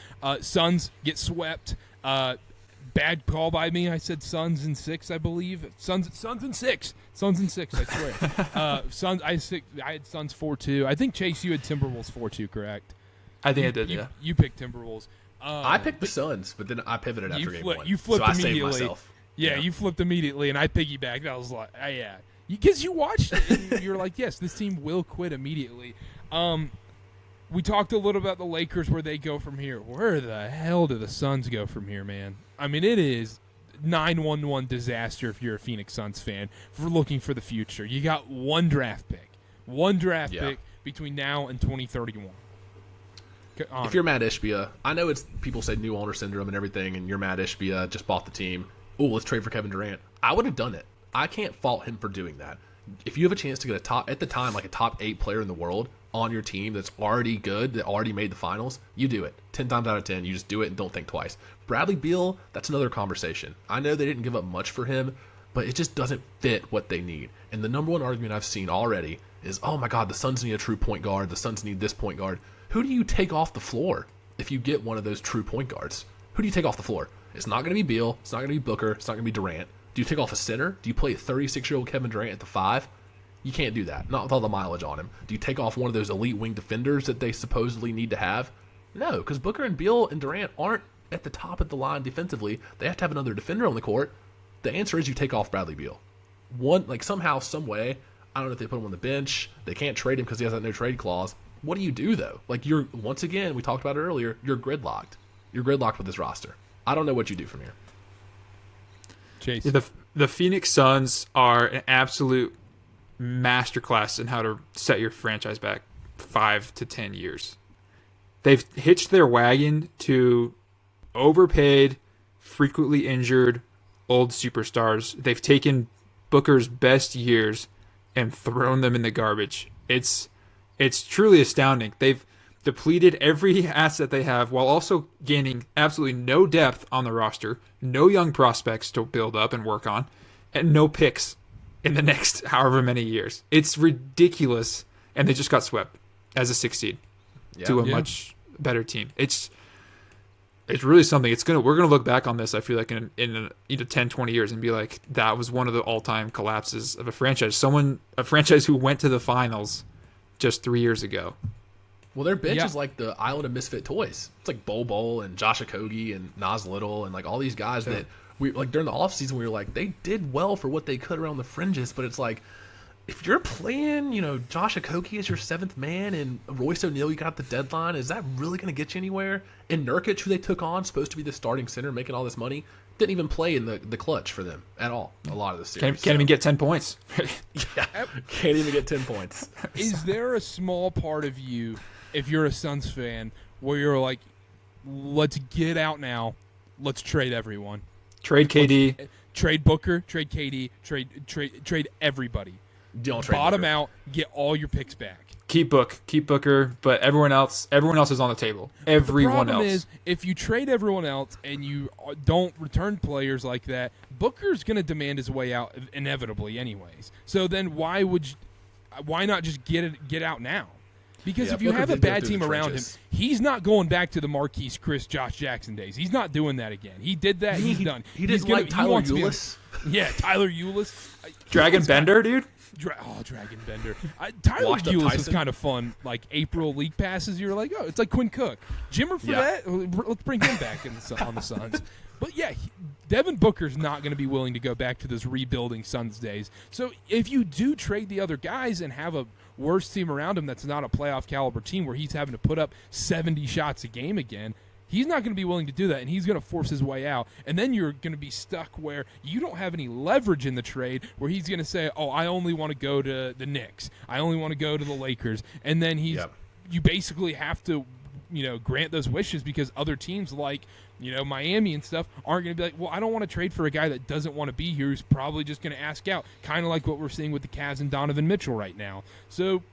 Suns get swept. Bad call by me. I said Suns in 6, I believe. Suns in 6. Suns in 6, I swear. Suns. I had Suns 4-2. I think, Chase, you had Timberwolves 4-2, correct? I think I did, yeah. You picked Timberwolves. I picked the Suns, but then I pivoted after game 1. You flipped so I saved immediately. myself. Yeah, you flipped immediately, and I piggybacked. I was like, yeah. Because you watched it, and you're like, yes, this team will quit immediately. We talked a little about the Lakers, where they go from here. Where the hell do the Suns go from here, man? I mean, it is 911 disaster if you're a Phoenix Suns fan for looking for the future. You got one draft pick between now and 2031. If you're Matt Ishbia, I know it's people say new owner syndrome and everything, and you're Matt Ishbia, just bought the team. Oh, let's trade for Kevin Durant. I would have done it. I can't fault him for doing that. If you have a chance to get a top 8 player in the world on your team that's already good, that already made the finals, you do it. 10 times out of 10, you just do it and don't think twice. Bradley Beal, that's another conversation. I know they didn't give up much for him, but it just doesn't fit what they need. And the number one argument I've seen already is, oh my God, the Suns need a true point guard. The Suns need this point guard. Who do you take off the floor if you get one of those true point guards? Who do you take off the floor? It's not going to be Beal. It's not going to be Booker. It's not going to be Durant. Do you take off a center? Do you play a 36-year-old Kevin Durant at the 5? You can't do that. Not with all the mileage on him. Do you take off one of those elite wing defenders that they supposedly need to have? No, because Booker and Beal and Durant aren't at the top of the line defensively. They have to have another defender on the court. The answer is you take off Bradley Beal. Somehow, some way, I don't know if they put him on the bench. They can't trade him because he has that no trade clause. What do you do, though? Once again, we talked about it earlier, you're gridlocked. You're gridlocked with this roster. I don't know what you do from here. Chase. Yeah, the Phoenix Suns are an absolute masterclass in how to set your franchise back 5 to 10 years. They've hitched their wagon to overpaid, frequently injured, old superstars. They've taken Booker's best years and thrown them in the garbage. It's truly astounding. They've depleted every asset they have while also gaining absolutely no depth on the roster, no young prospects to build up and work on, and no picks in the next however many years. It's ridiculous, and they just got swept as a 6 seed to a much better team. It's really something. We're gonna look back on this, I feel like, in 10, 20 years and be like, that was one of the all-time collapses of a franchise. A franchise who went to the finals just 3 years ago. Well, their bench is like the island of misfit toys. It's like Bol and Josh Okogie and Nas Little and like all these guys that we like during the offseason we were like, they did well for what they could around the fringes, but it's like, if you're playing, Josh Okogie as your 7th man and Royce O'Neal, you got the deadline, is that really going to get you anywhere? And Nurkic, who they took on, supposed to be the starting center, making all this money, didn't even play in the clutch for them at all. A lot of the series. Can't even get 10 points. Can't even get 10 points. Is there a small part of you, if you're a Suns fan, where you're like, let's get out now, let's trade everyone, trade KD, trade Booker, trade KD, trade everybody? Don't trade bottom Booker. out, get all your picks back. Keep Booker, but everyone else is on the table. Everyone The problem else is, if you trade everyone else and you don't return players like that, Booker's going to demand his way out inevitably, anyways. So then why not just get out now? Because if you Booker have a did go bad through team the around him, trenches. he's not going back to the Marquise Chris Josh Jackson days. He's not doing that again. He did that. He's done. He didn't like Tyler Ulis. Yeah, Tyler Ulis. Dragon Bender, dude. Dragon Bender. Tyler Washed up Ulis was Tyson. kind of fun. Like April league passes, you were like, oh, it's like Quinn Cook. Jimmer for that. Let's bring him back on the Suns. But yeah, Devin Booker's not going to be willing to go back to those rebuilding Suns days. So if you do trade the other guys and have a worse team around him that's not a playoff caliber team where he's having to put up 70 shots a game again, he's not going to be willing to do that, and he's going to force his way out. And then you're going to be stuck where you don't have any leverage in the trade where he's going to say, oh, I only want to go to the Knicks. I only want to go to the Lakers. And then you basically have to, grant those wishes because other teams like, Miami and stuff aren't going to be like, well, I don't want to trade for a guy that doesn't want to be here who's probably just going to ask out, kind of like what we're seeing with the Cavs and Donovan Mitchell right now. So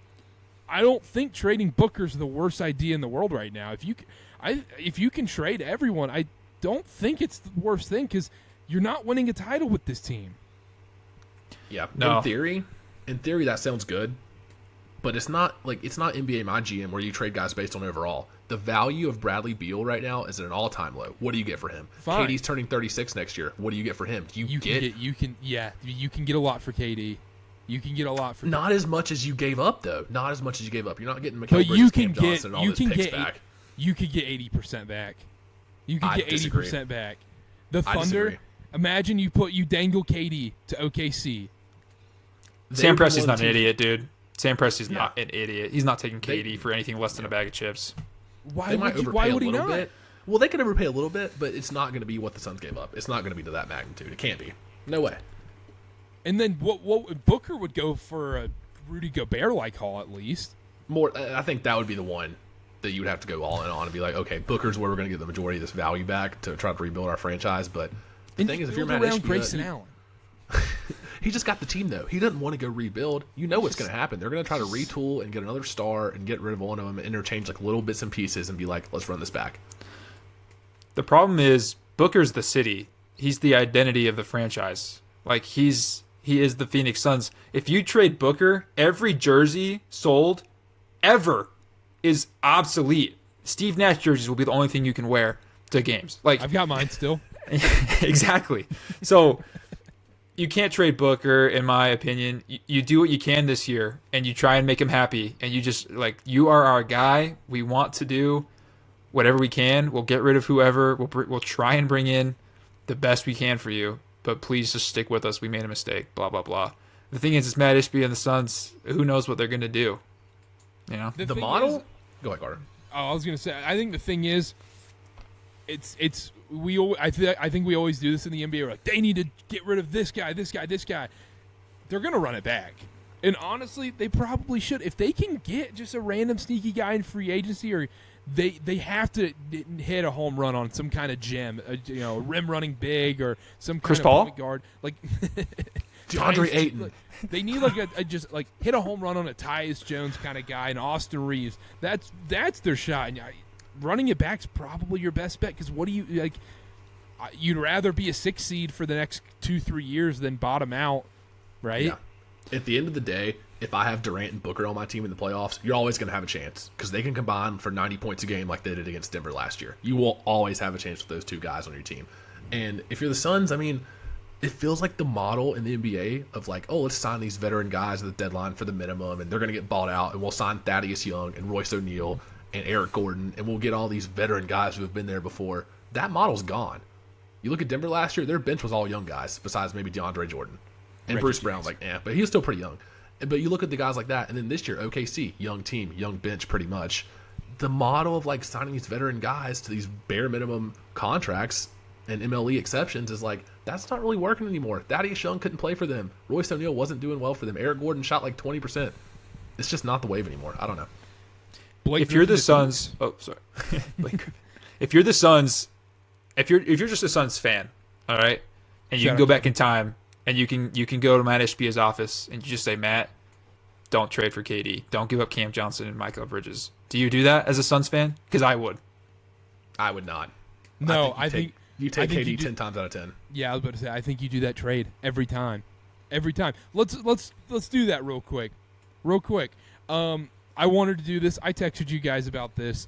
I don't think trading Booker's the worst idea in the world right now. If you can trade everyone, I don't think it's the worst thing because you're not winning a title with this team. Yeah, No. in theory that sounds good, but it's not NBA My GM where you trade guys based on overall. The value of Bradley Beal right now is at an all-time low. What do you get for him? Fine. KD's turning 36 next year. What do you get for him? You can get a lot for KD. You can get a lot for Not as much as you gave up, though. Not as much as you gave up. You're not getting Mikal But Bridges, you Cam can Johnson, and all those picks back. You could get 80% back. You could I get disagree. 80% back. The I Thunder. disagree. Imagine you dangle KD to OKC. Sam They were Presti's one not an team- idiot, dude. Sam Presti's Yeah. not an idiot. He's not taking KD for anything less than a bag of chips. Why They might would, overpay would a he little not? bit. Well, they could overpay a little bit, but it's not going to be what the Suns gave up. It's not going to be to that magnitude. It can't be. No way. And then what Booker would go for a Rudy Gobert like haul at least. More, I think that would be the one that you would have to go all in on and be like, okay, Booker's where we're going to get the majority of this value back to try to rebuild our franchise. But the thing is, if you're build Matt around Ishbia, Grayson Allen. he just got the team though. He doesn't want to go rebuild. You know what's going to happen. They're going to try to retool and get another star and get rid of one of them and interchange like little bits and pieces and be like, let's run this back. The problem is Booker's the city. He's the identity of the franchise. Like he is the Phoenix Suns. If you trade Booker, every jersey sold ever is obsolete. Steve Nash jerseys will be the only thing you can wear to games. Like I've got mine still. exactly. So you can't trade Booker, in my opinion. You do what you can this year, and you try and make him happy. And you just you are our guy. We want to do whatever we can. We'll get rid of whoever. We'll try and bring in the best we can for you. But please just stick with us. We made a mistake. Blah blah blah. The thing is, it's Matt Ishbia and the Suns. Who knows what they're gonna do? You know. The thing model? is- Go ahead, Carter. I was gonna say. I think the thing is, I think we always do this in the NBA. We're like, they need to get rid of this guy, this guy, this guy. They're gonna run it back, and honestly, they probably should. If they can get just a random sneaky guy in free agency, or they have to hit a home run on some kind of gem, a rim running big or some Chris kind Paul? of point guard like DeAndre Ayton. They need a just hit a home run on a Tyus Jones kind of guy and Austin Reeves. That's their shot. And running it back's probably your best bet because what do you like? You'd rather be a 6 seed for the next 2-3 years than bottom out, right? Yeah. At the end of the day, if I have Durant and Booker on my team in the playoffs, you're always going to have a chance because they can combine for 90 points a game like they did against Denver last year. You will always have a chance with those two guys on your team. And if you're the Suns, I mean, it feels like the model in the NBA of let's sign these veteran guys at the deadline for the minimum, and they're going to get bought out, and we'll sign Thaddeus Young and Royce O'Neal and Eric Gordon, and we'll get all these veteran guys who have been there before. That model's gone. You look at Denver last year, their bench was all young guys, besides maybe DeAndre Jordan. And Reggie Bruce Brown's but he was still pretty young. But you look at the guys like that, and then this year, OKC, young team, young bench pretty much. The model of signing these veteran guys to these bare minimum contracts and MLE exceptions is that's not really working anymore. Thaddeus Young couldn't play for them. Royce O'Neal wasn't doing well for them. Eric Gordon shot 20%. It's just not the wave anymore. I don't know. If you're the Suns, Blake Griffin. If you're the Suns, if you're just a Suns fan, all right, and you Shout can out go to back in time and you can go to Matt Ishbia's office and you just say, Matt, don't trade for KD. Don't give up Cam Johnson and Michael Bridges. Do you do that as a Suns fan? Because I would. I would not. No, you take KD 10 times out of 10. Yeah, I was about to say, I think you do that trade every time. Every time. Let's do that real quick. I wanted to do this. I texted you guys about this.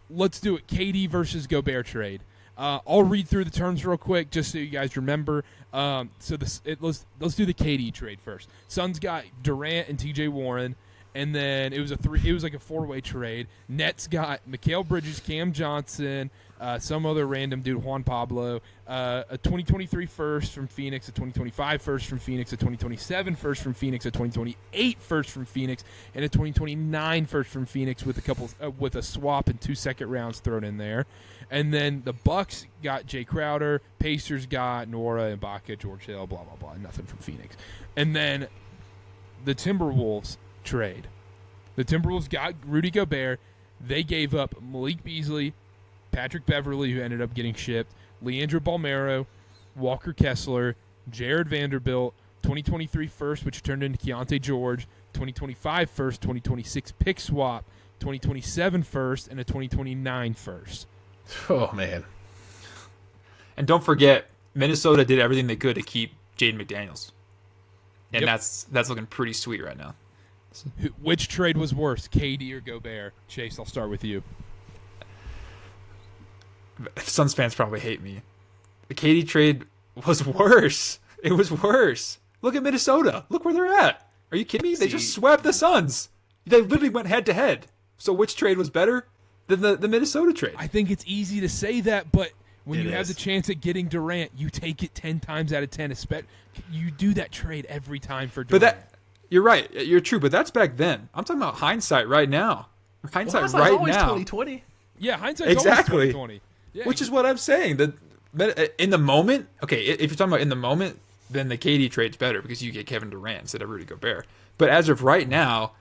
Let's do it. KD versus Gobert trade. I'll read through the terms real quick just so you guys remember. Let's do the KD trade first. Suns got Durant and TJ Warren, and then it was like a 4-way trade. Nets got Mikal Bridges, Cam Johnson, some other random dude, Juan Pablo, a 2023 first from Phoenix, a 2025 first from Phoenix, a 2027 first from Phoenix, a 2028 first from Phoenix, and a 2029 first from Phoenix with a swap and 2 second rounds thrown in there. And then the Bucks got Jay Crowder, Pacers got Nora, Ibaka, George Hill, blah, blah, blah, nothing from Phoenix. And then the Timberwolves trade. The Timberwolves got Rudy Gobert. They gave up Malik Beasley, Patrick Beverly, who ended up getting shipped, Leandro Balmero, Walker Kessler, Jared Vanderbilt, 2023 first, which turned into Keontae George, 2025 first, 2026 pick swap, 2027 first, and a 2029 first. Oh, man. And don't forget, Minnesota did everything they could to keep Jaden McDaniels. And Yep. that's looking pretty sweet right now. Which trade was worse, KD or Gobert? Chase, I'll start with you. Suns fans probably hate me. The KD trade was worse. It was worse. Look at Minnesota. Look where they're at. Are you kidding me? They just swept the Suns. They literally went head to head. So which trade was better than the Minnesota trade? I think it's easy to say that, but when It you have is. the chance at getting Durant, you take it 10 times out of 10. You do that trade every time for Durant. But you're right. You're true. But that's back then. I'm talking about hindsight right now. Hindsight Well, right always now. 2020. Yeah, hindsight's Exactly. always 2020. Yeah, Which is what I'm saying. In the moment, okay, if you're talking about in the moment, then the KD trade's better because you get Kevin Durant instead of Rudy Gobert. But as of right now,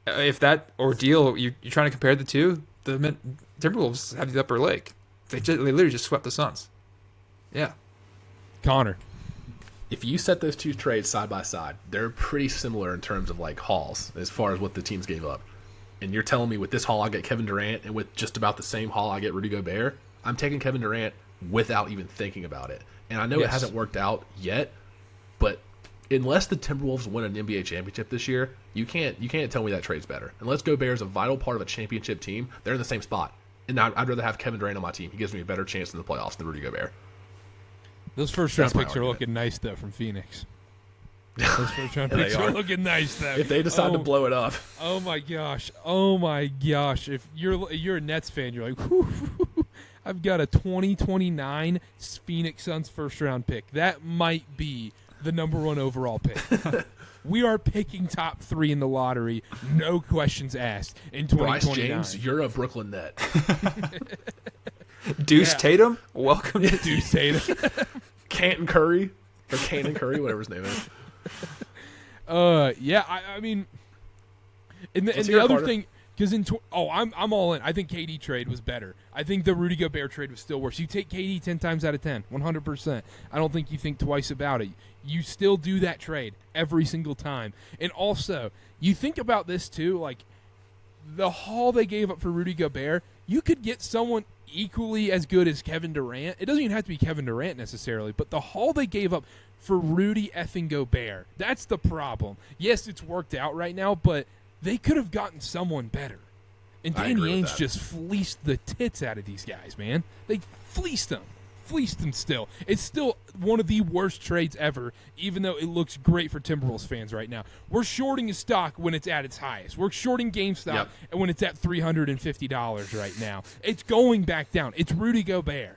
if that ordeal, you're trying to compare the two, the Timberwolves have the upper leg. They literally just swept the Suns. Yeah. Connor. If you set those two trades side by side, they're pretty similar in terms of like hauls as far as what the teams gave up. And you're telling me with this haul I get Kevin Durant, and with just about the same haul I get Rudy Gobert, I'm taking Kevin Durant without even thinking about it. And I know it hasn't worked out yet, but unless the Timberwolves win an NBA championship this year, you can't tell me that trade's better. Unless Gobert is a vital part of a championship team, they're in the same spot. And I'd rather have Kevin Durant on my team. He gives me a better chance in the playoffs than Rudy Gobert. Those first-round That's my picks are argument. looking nice, though, from Phoenix. Those first-round Yeah, picks they are are. looking nice, though. If they decide to blow it up. Oh, my gosh. Oh, my gosh. If you're a Nets fan, you're like, whew, I've got a 2029 Phoenix Suns first-round pick. That might be the number 1 overall pick. We are picking top 3 in the lottery, no questions asked, in 2029. Bryce James, you're a Brooklyn Net. Deuce Yeah. Tatum, welcome to Deuce Tatum. Canton Curry, or Cannon Curry, whatever his name is. Yeah, I mean, and Let's the hear it, other Carter. thing, because I'm all in. I think KD trade was better. I think the Rudy Gobert trade was still worse. You take KD 10 times out of 10, 100%. I don't think you think twice about it. You still do that trade every single time. And also, you think about this too, like the haul they gave up for Rudy Gobert, you could get someone equally as good as Kevin Durant. It doesn't even have to be Kevin Durant necessarily, but the haul they gave up for Rudy effing Gobert, that's the problem. Yes, it's worked out right now, but they could have gotten someone better. And I Danny agree with Ainge that. just fleeced the tits out of these guys, man. They fleeced them. Fleeced them still. It's still one of the worst trades ever, even though it looks great for Timberwolves fans right now. We're shorting a stock when it's at its highest. We're shorting GameStop Yep. and when it's at $350 right now. It's going back down. It's Rudy Gobert.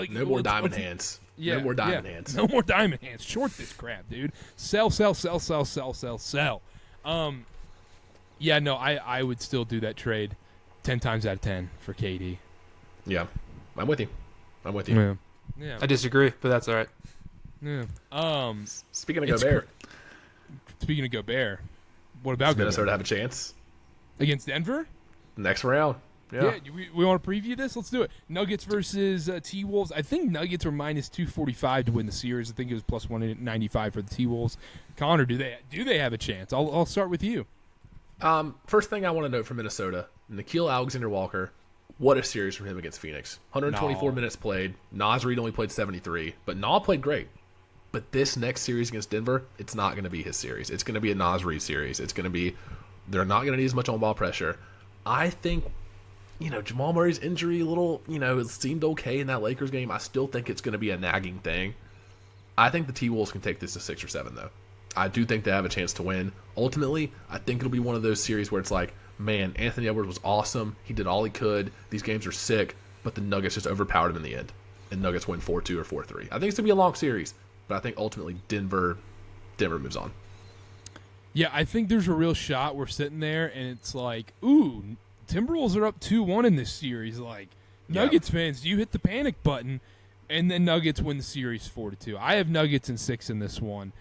No more diamond hands. Yeah, no more diamond yeah. hands. No more diamond hands. Short this crap, dude. Sell, sell, sell, sell, sell, sell, sell. Yeah, no, I would still do that trade 10 times out of 10 for KD. Yeah, I'm with you. I'm with you. Yeah. I disagree, but that's all right. Yeah. Speaking of It's Gobert, Speaking of Gobert, what about does Minnesota Gobert? have a chance? Against Denver? Next round. Yeah, we want to preview this? Let's do it. Nuggets versus T-Wolves. I think Nuggets were minus 245 to win the series. I think it was plus 195 for the T-Wolves. Connor, do they have a chance? I'll start with you. First thing I want to note from Minnesota, Nickeil Alexander-Walker, what a series from him against Phoenix. 124 minutes played. Naz Reid only played 73, but Na played great. But this next series against Denver, it's not going to be his series. It's going to be a Naz Reid series. They're not going to need as much on-ball pressure. I think, Jamal Murray's injury it seemed okay in that Lakers game. I still think it's going to be a nagging thing. I think the T-Wolves can take this to 6 or 7, though. I do think they have a chance to win. Ultimately, I think it'll be one of those series where it's like, man, Anthony Edwards was awesome. He did all he could. These games are sick, but the Nuggets just overpowered him in the end. And Nuggets win 4-2 or 4-3. I think it's going to be a long series, but I think ultimately Denver moves on. Yeah, I think there's a real shot. We're sitting there, and it's like, ooh, Timberwolves are up 2-1 in this series. Like, Nuggets fans, do you hit the panic button? And then Nuggets win the series 4-2. I have Nuggets in 6 in this one.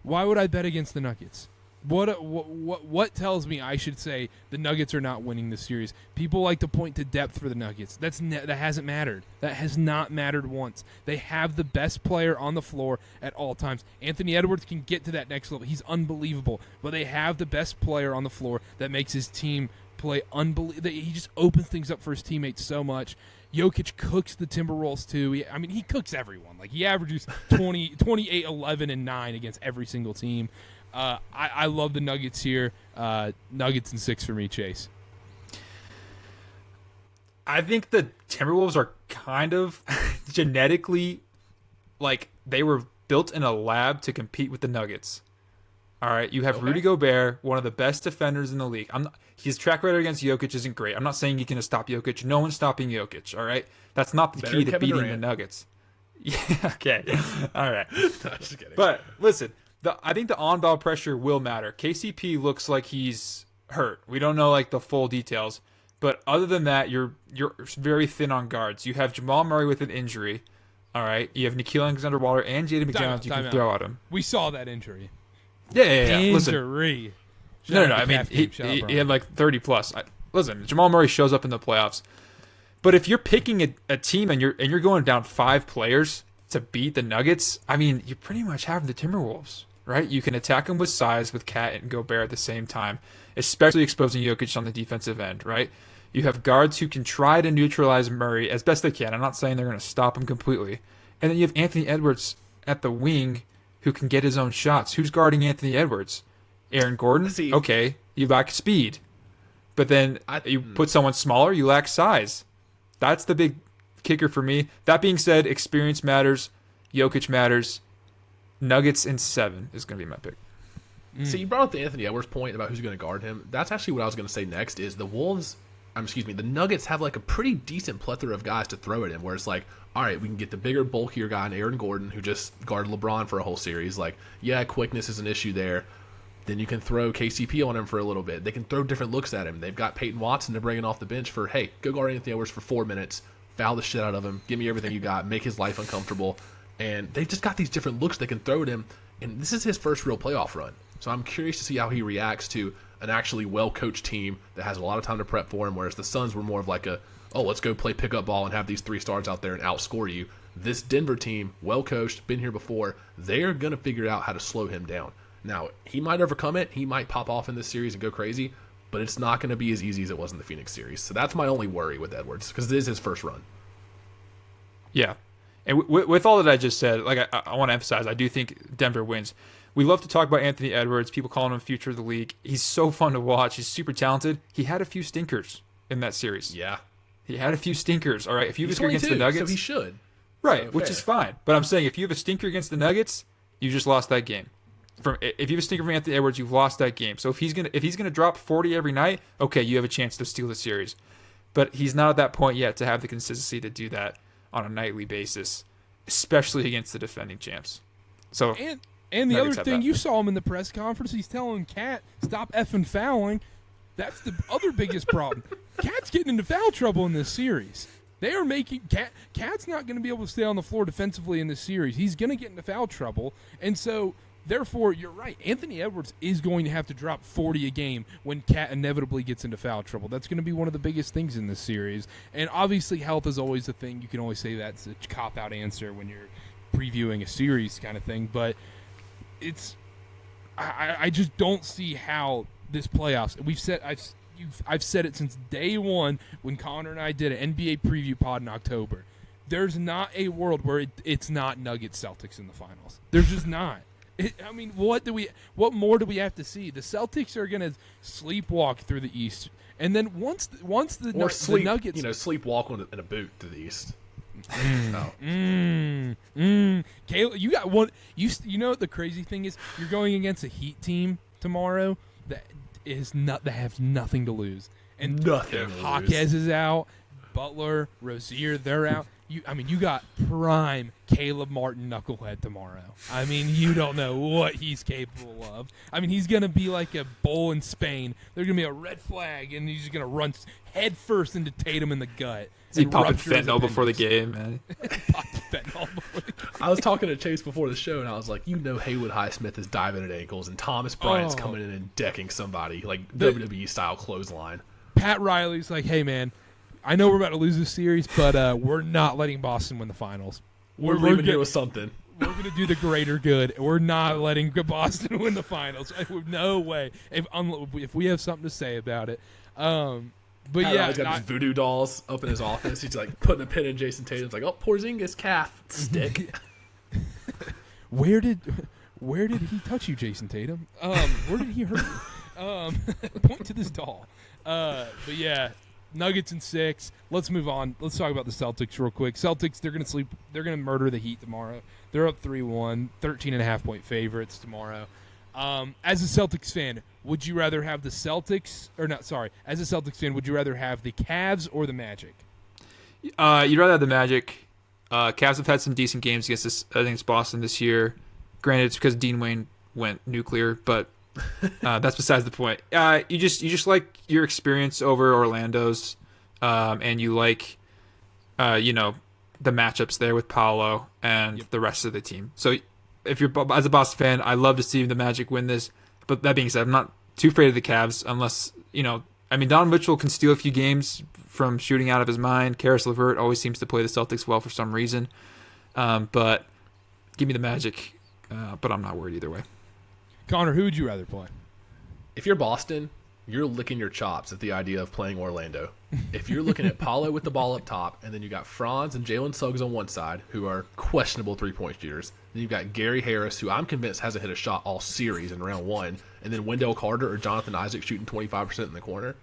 Why would I bet against the Nuggets? What tells me I should say the Nuggets are not winning this series? People like to point to depth for the Nuggets. That hasn't mattered. That has not mattered once. They have the best player on the floor at all times. Anthony Edwards can get to that next level. He's unbelievable. But they have the best player on the floor that makes his team play unbelievable. He just opens things up for his teammates so much. Jokic cooks the Timberwolves too. He cooks everyone. Like, he averages 28, 11, and 9 against every single team. I love the Nuggets here. Nuggets in 6 for me, Chase. I think the Timberwolves are kind of genetically, like, they were built in a lab to compete with the Nuggets. All right, you have Rudy Gobert, one of the best defenders in the league. His track record against Jokic isn't great. I'm not saying he can stop Jokic. No one's stopping Jokic, all right? That's not the key to beating the Nuggets. Yeah, okay. All right. No, just kidding. But listen, I think the on-ball pressure will matter. KCP looks like he's hurt. We don't know, like, the full details. But other than that, you're very thin on guards. You have Jamal Murray with an injury, all right? You have Nickeil Alexander-Walker and Jaden McDaniels you can throw at him. We saw that injury. Yeah. Injury. No. I mean, he had like 30 plus. Listen, Jamal Murray shows up in the playoffs, but if you're picking a team and you're going down 5 players to beat the Nuggets, I mean, you pretty much have the Timberwolves, right? You can attack them with size with Cat and Gobert at the same time, especially exposing Jokic on the defensive end, right? You have guards who can try to neutralize Murray as best they can. I'm not saying they're going to stop him completely, and then you have Anthony Edwards at the wing who can get his own shots. Who's guarding Anthony Edwards? Aaron Gordon? Okay, you lack speed. But then you put someone smaller, you lack size. That's the big kicker for me. That being said, experience matters. Jokic matters. Nuggets in 7 is going to be my pick. So you brought up the Anthony Edwards point about who's going to guard him. That's actually what I was going to say next is the Nuggets have like a pretty decent plethora of guys to throw at him where it's like, all right, we can get the bigger, bulkier guy in Aaron Gordon who just guarded LeBron for a whole series. Like, yeah, quickness is an issue there. Then you can throw KCP on him for a little bit. They can throw different looks at him. They've got Peyton Watson to bring in off the bench for, hey, go guard Anthony Edwards for 4 minutes, foul the shit out of him, give me everything you got, make his life uncomfortable. And they've just got these different looks they can throw at him. And this is his first real playoff run. So I'm curious to see how he reacts to an actually well-coached team that has a lot of time to prep for him, whereas the Suns were more of like let's go play pickup ball and have these 3 stars out there and outscore you. This Denver team, well-coached, been here before, they're going to figure out how to slow him down. Now, he might overcome it. He might pop off in this series and go crazy, but it's not going to be as easy as it was in the Phoenix series. So that's my only worry with Edwards because it is his first run. Yeah. And with all that I just said, like I want to emphasize, I do think Denver wins. We love to talk about Anthony Edwards. People calling him future of the league. He's so fun to watch. He's super talented. He had a few stinkers in that series. Yeah. He had a few stinkers. All right. If you have a stinker against the Nuggets. So he should. Right. So which is fine. But I'm saying if you have a stinker against the Nuggets, you just lost that game. If you have a stinker from Anthony Edwards, you've lost that game. So if he's gonna drop 40 every night, okay, you have a chance to steal the series. But he's not at that point yet to have the consistency to do that on a nightly basis, especially against the defending champs. So and the other thing, you saw him in the press conference. He's telling Cat, "Stop effing fouling." That's the other biggest problem. Cat's getting into foul trouble in this series. They are making Cat's not going to be able to stay on the floor defensively in this series. He's going to get into foul trouble, and so Therefore, you're right. Anthony Edwards is going to have to drop 40 a game when Cat inevitably gets into foul trouble. That's going to be one of the biggest things in this series. And obviously, health is always a thing. You can always say that's a cop-out answer when you're previewing a series kind of thing. But I just don't see how this playoffs. I've said it since day one when Connor and I did an NBA preview pod in October. There's not a world where it's not Nuggets Celtics in the finals. There's just not. What more do we have to see? The Celtics are going to sleepwalk through the East, and then once the Nuggets, sleepwalk in a boot to the East. Caleb, you got one. You know what the crazy thing is? You're going against a Heat team tomorrow that has nothing to lose, and Hawkes is out. Butler, Rozier, they're out. You got prime Caleb Martin knucklehead tomorrow. You don't know what he's capable of. He's going to be like a bull in Spain. There's going to be a red flag, and he's going to run head first into Tatum in the gut. He popping fentanyl before the game, man. I was talking to Chase before the show, and I was like, Haywood Highsmith is diving at ankles, and Thomas Bryant's coming in and decking somebody, like WWE-style clothesline. Pat Riley's like, hey, man, I know we're about to lose this series, but we're not letting Boston win the finals. We're leaving here with something. We're going to do the greater good. We're not letting Boston win the finals. No way. If we have something to say about it. But he's got these voodoo dolls up in his office. He's like putting a pin in Jason Tatum's like, Porzingis calf stick. Where did he touch you, Jason Tatum? Where did he hurt you? Point to this doll. But yeah. Nuggets in 6. Let's move on. Let's talk about the Celtics real quick. Celtics, they're going to sleep. They're going to murder the Heat tomorrow. They're up 3-1, 13.5-point favorites tomorrow. As a Celtics fan, would you rather have the Celtics – or not, sorry. As a Celtics fan, would you rather have the Cavs or the Magic? You'd rather have the Magic. Cavs have had some decent games against Boston this year. Granted, it's because Dean Wayne went nuclear, but – that's besides the point. You just like your experience over Orlando's, and you like, the matchups there with Paolo and the rest of the team. So, if you're as a Boston fan, I love to see the Magic win this. But that being said, I'm not too afraid of the Cavs unless Donovan Mitchell can steal a few games from shooting out of his mind. Karis LeVert always seems to play the Celtics well for some reason. But give me the Magic. But I'm not worried either way. Connor, who would you rather play? If you're Boston, you're licking your chops at the idea of playing Orlando. If you're looking at Paolo with the ball up top, and then you got Franz and Jalen Suggs on one side, who are questionable three-point shooters. Then you've got Gary Harris, who I'm convinced hasn't hit a shot all series in round 1, and then Wendell Carter or Jonathan Isaac shooting 25% in the corner.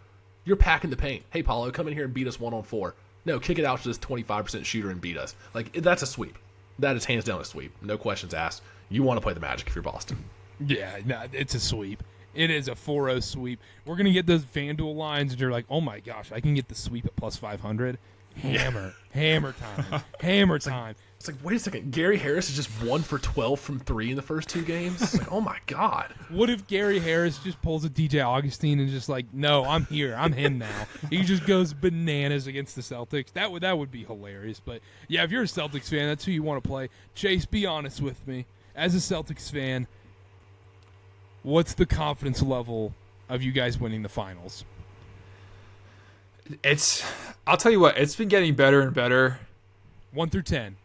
You're packing the paint. Hey, Paolo, come in here and beat us 1-on-4. No, kick it out to this 25% shooter and beat us. That's a sweep. That is hands down a sweep. No questions asked. You want to play the Magic if you're Boston. Yeah, no, it's a sweep. It is a 4-0 sweep. We're going to get those FanDuel lines, and you're like, oh, my gosh, I can get the sweep at plus 500. Hammer time. Hammer time. It's like, wait a second. Gary Harris is just 1 for 12 from 3 in the first 2 games? It's like, oh, my God. What if Gary Harris just pulls a DJ Augustine and just like, no, I'm here. I'm him now. He just goes bananas against the Celtics. That would be hilarious. But, yeah, if you're a Celtics fan, that's who you want to play. Chase, be honest with me. As a Celtics fan, what's the confidence level of you guys winning the finals? I'll tell you what, it's been getting better and better. 1 through 10.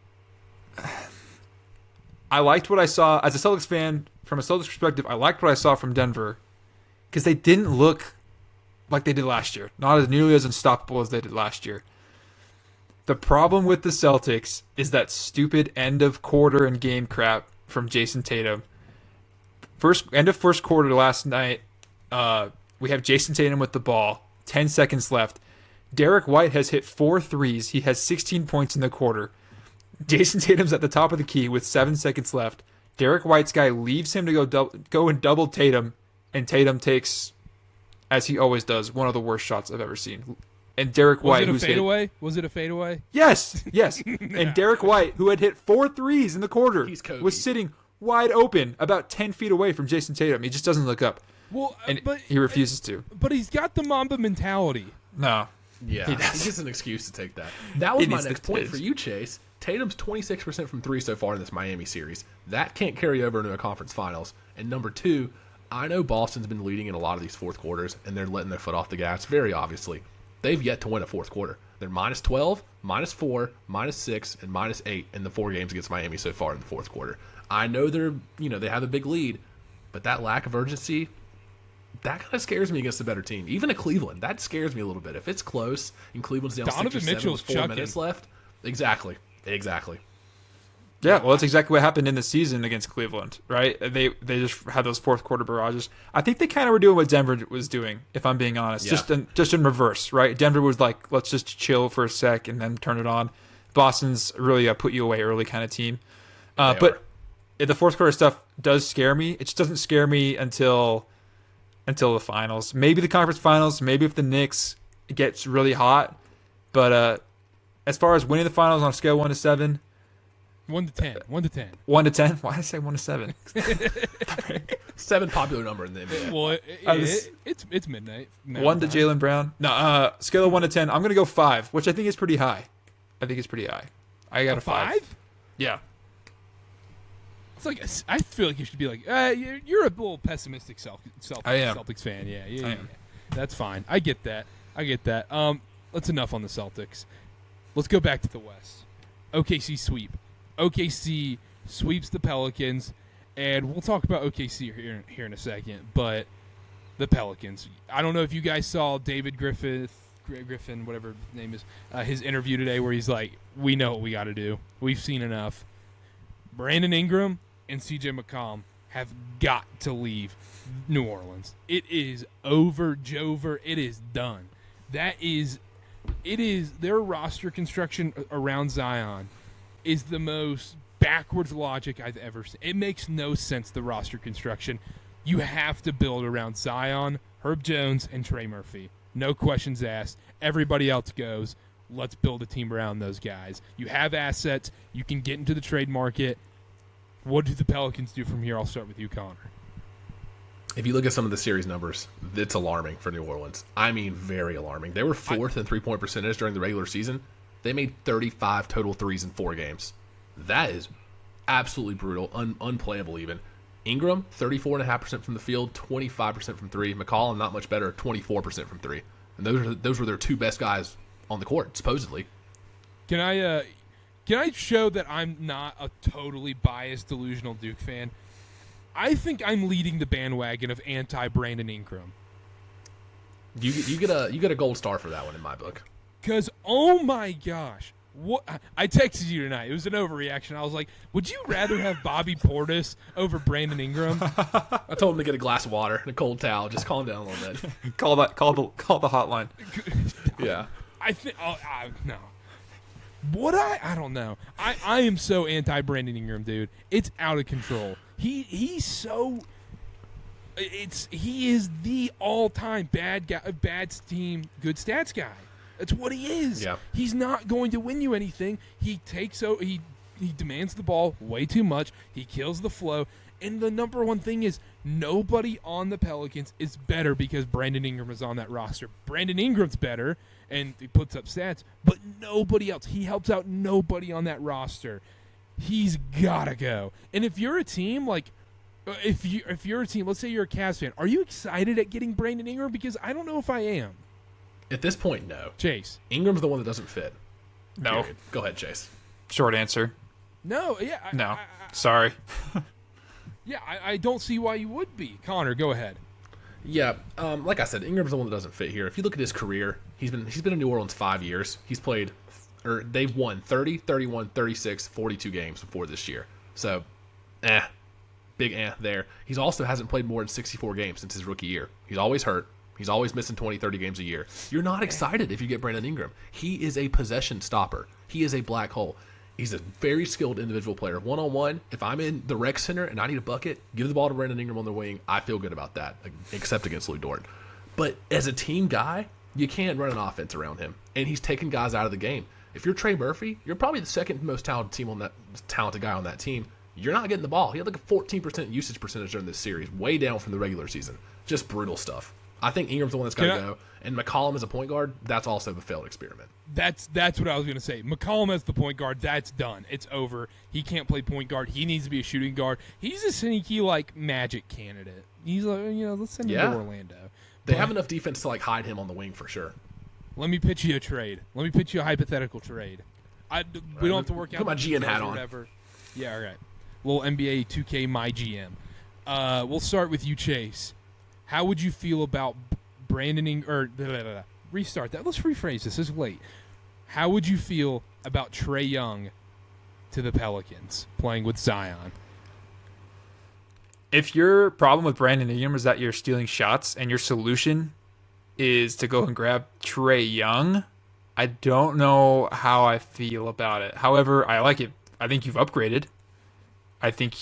I liked what I saw as a Celtics fan. From a Celtics perspective, I liked what I saw from Denver because they didn't look like they did last year. Not as nearly as unstoppable as they did last year. The problem with the Celtics is that stupid end of quarter and game crap from Jason Tatum. End of first quarter last night, we have Jason Tatum with the ball. 10 seconds left. Derek White has hit 4 threes. He has 16 points in the quarter. Jason Tatum's at the top of the key with 7 seconds left. Derek White's guy leaves him to go and double Tatum, and Tatum takes, as he always does, one of the worst shots I've ever seen. And Derek White, was it a fadeaway? Yes. And Derek White, who had hit 4 threes in the quarter, was sitting wide open about 10 feet away from Jason Tatum. He just doesn't look up. Well, but he refuses to. But he's got the Mamba mentality. No. Yeah, he gets an excuse to take that. That was my next point for you, Chase. Tatum's 26% from three so far in this Miami series. That can't carry over into a conference finals. And number two, I know Boston's been leading in a lot of these fourth quarters, and they're letting their foot off the gas, very obviously. They've yet to win a fourth quarter. They're -12, -4, -6, and -8 in the 4 games against Miami so far in the fourth quarter. I know they have a big lead, but that lack of urgency, that kind of scares me against a better team. Even a Cleveland, that scares me a little bit. If it's close and Cleveland's down 6 or 7 with 4 minutes left, exactly. Yeah, well, that's exactly what happened in the season against Cleveland, right? They just had those fourth quarter barrages. I think they kind of were doing what Denver was doing, if I'm being honest, just in reverse, right? Denver was like, let's just chill for a sec and then turn it on. Boston's really a put you away early kind of team. But the fourth quarter stuff does scare me. It just doesn't scare me until the finals. Maybe the conference finals, maybe if the Knicks gets really hot. But as far as winning the finals on a scale of 1 to 7, 1 to 10. 1 to 10. 1 to 10? Why did I say 1 to 7? 7 popular number in the NBA. Well, it's midnight. 1 to Jaylen Brown. No, scale of 1 to 10. I'm gonna go 5, which I think is pretty high. I got a 5. Yeah. It's like I feel like you should be like, you're a little pessimistic Celtics fan. Yeah, I am. That's fine. I get that. That's enough on the Celtics. Let's go back to the West. OKC sweep. OKC sweeps the Pelicans, and we'll talk about OKC here in a second. But the Pelicans. I don't know if you guys saw David Griffin, whatever his name is, his interview today where he's like, we know what we got to do. We've seen enough. Brandon Ingram and CJ McCollum have got to leave New Orleans. It is over, Jover. It is done. It is their roster construction around Zion is the most backwards logic I've ever seen. It makes no sense, the roster construction. You have to build around Zion, Herb Jones, and Trey Murphy. No questions asked. Everybody else goes. Let's build a team around those guys. You have assets. You can get into the trade market. What do the Pelicans do from here? I'll start with you, Connor. If you look at some of the series numbers, it's alarming for New Orleans. I mean, very alarming. They were 4th in three-point percentage during the regular season. They made 35 total threes in 4 games. That is absolutely brutal, unplayable even. Ingram, 34.5% from the field, 25% from 3. McCollum, not much better, 24% from 3. And those were their 2 best guys on the court, supposedly. Can I show that I'm not a totally biased, delusional Duke fan? I think I'm leading the bandwagon of anti-Brandon Ingram. You get a gold star for that one in my book. Because, oh my gosh, what I texted you tonight. It was an overreaction. I was like, would you rather have Bobby Portis over Brandon Ingram? I told him to get a glass of water and a cold towel. Just calm down a little bit. Call the hotline. Yeah. I think. No. What I don't know. I am so anti Brandon Ingram, dude. It's out of control. He's so. He is the all-time bad guy, bad team, good stats guy. That's what he is. Yeah. He's not going to win you anything. He demands the ball way too much. He kills the flow. And the number one thing is nobody on the Pelicans is better because Brandon Ingram is on that roster. Brandon Ingram's better, and he puts up stats, but nobody else. He helps out nobody on that roster. He's got to go. And if you're a team, like, if you're a team, let's say you're a Cavs fan, are you excited at getting Brandon Ingram? Because I don't know if I am. At this point, no. Chase. Ingram's the one that doesn't fit. No. Period. Go ahead, Chase. Short answer. No, yeah. No. Sorry. Yeah, I don't see why you would be. Connor, go ahead. Yeah, like I said, Ingram's the one that doesn't fit here. If you look at his career, he's been in New Orleans 5 years. They've won 30, 31, 36, 42 games before this year. So, big there. He also hasn't played more than 64 games since his rookie year. He's always hurt. He's always missing 20, 30 games a year. You're not excited if you get Brandon Ingram. He is a possession stopper. He is a black hole. He's a very skilled individual player. One-on-one, if I'm in the rec center and I need a bucket, give the ball to Brandon Ingram on the wing. I feel good about that, except against Lou Dort. But as a team guy, you can't run an offense around him. And he's taking guys out of the game. If you're Trey Murphy, you're probably the second most talented guy on that team. You're not getting the ball. He had like a 14% usage percentage during this series, way down from the regular season. Just brutal stuff. I think Ingram's the one that's got to go. And McCollum as a point guard, that's also a failed experiment. That's what I was going to say. McCollum as the point guard, that's done. It's over. He can't play point guard. He needs to be a shooting guard. He's a sneaky, Magic candidate. He's like, let's send him to Orlando. They have enough defense to, hide him on the wing for sure. Let me pitch you a trade. Let me pitch you a hypothetical trade. We don't have to work out. Put my GM hat on. Whatever. Yeah, all right. Little NBA 2K my GM. We'll start with you, Chase. How would you feel about restart that. Let's rephrase this. It's late. How would you feel about Trae Young to the Pelicans playing with Zion? If your problem with Brandon Ingram is that you're stealing shots and your solution is to go and grab Trae Young, I don't know how I feel about it. However, I like it. I think you've upgraded. I think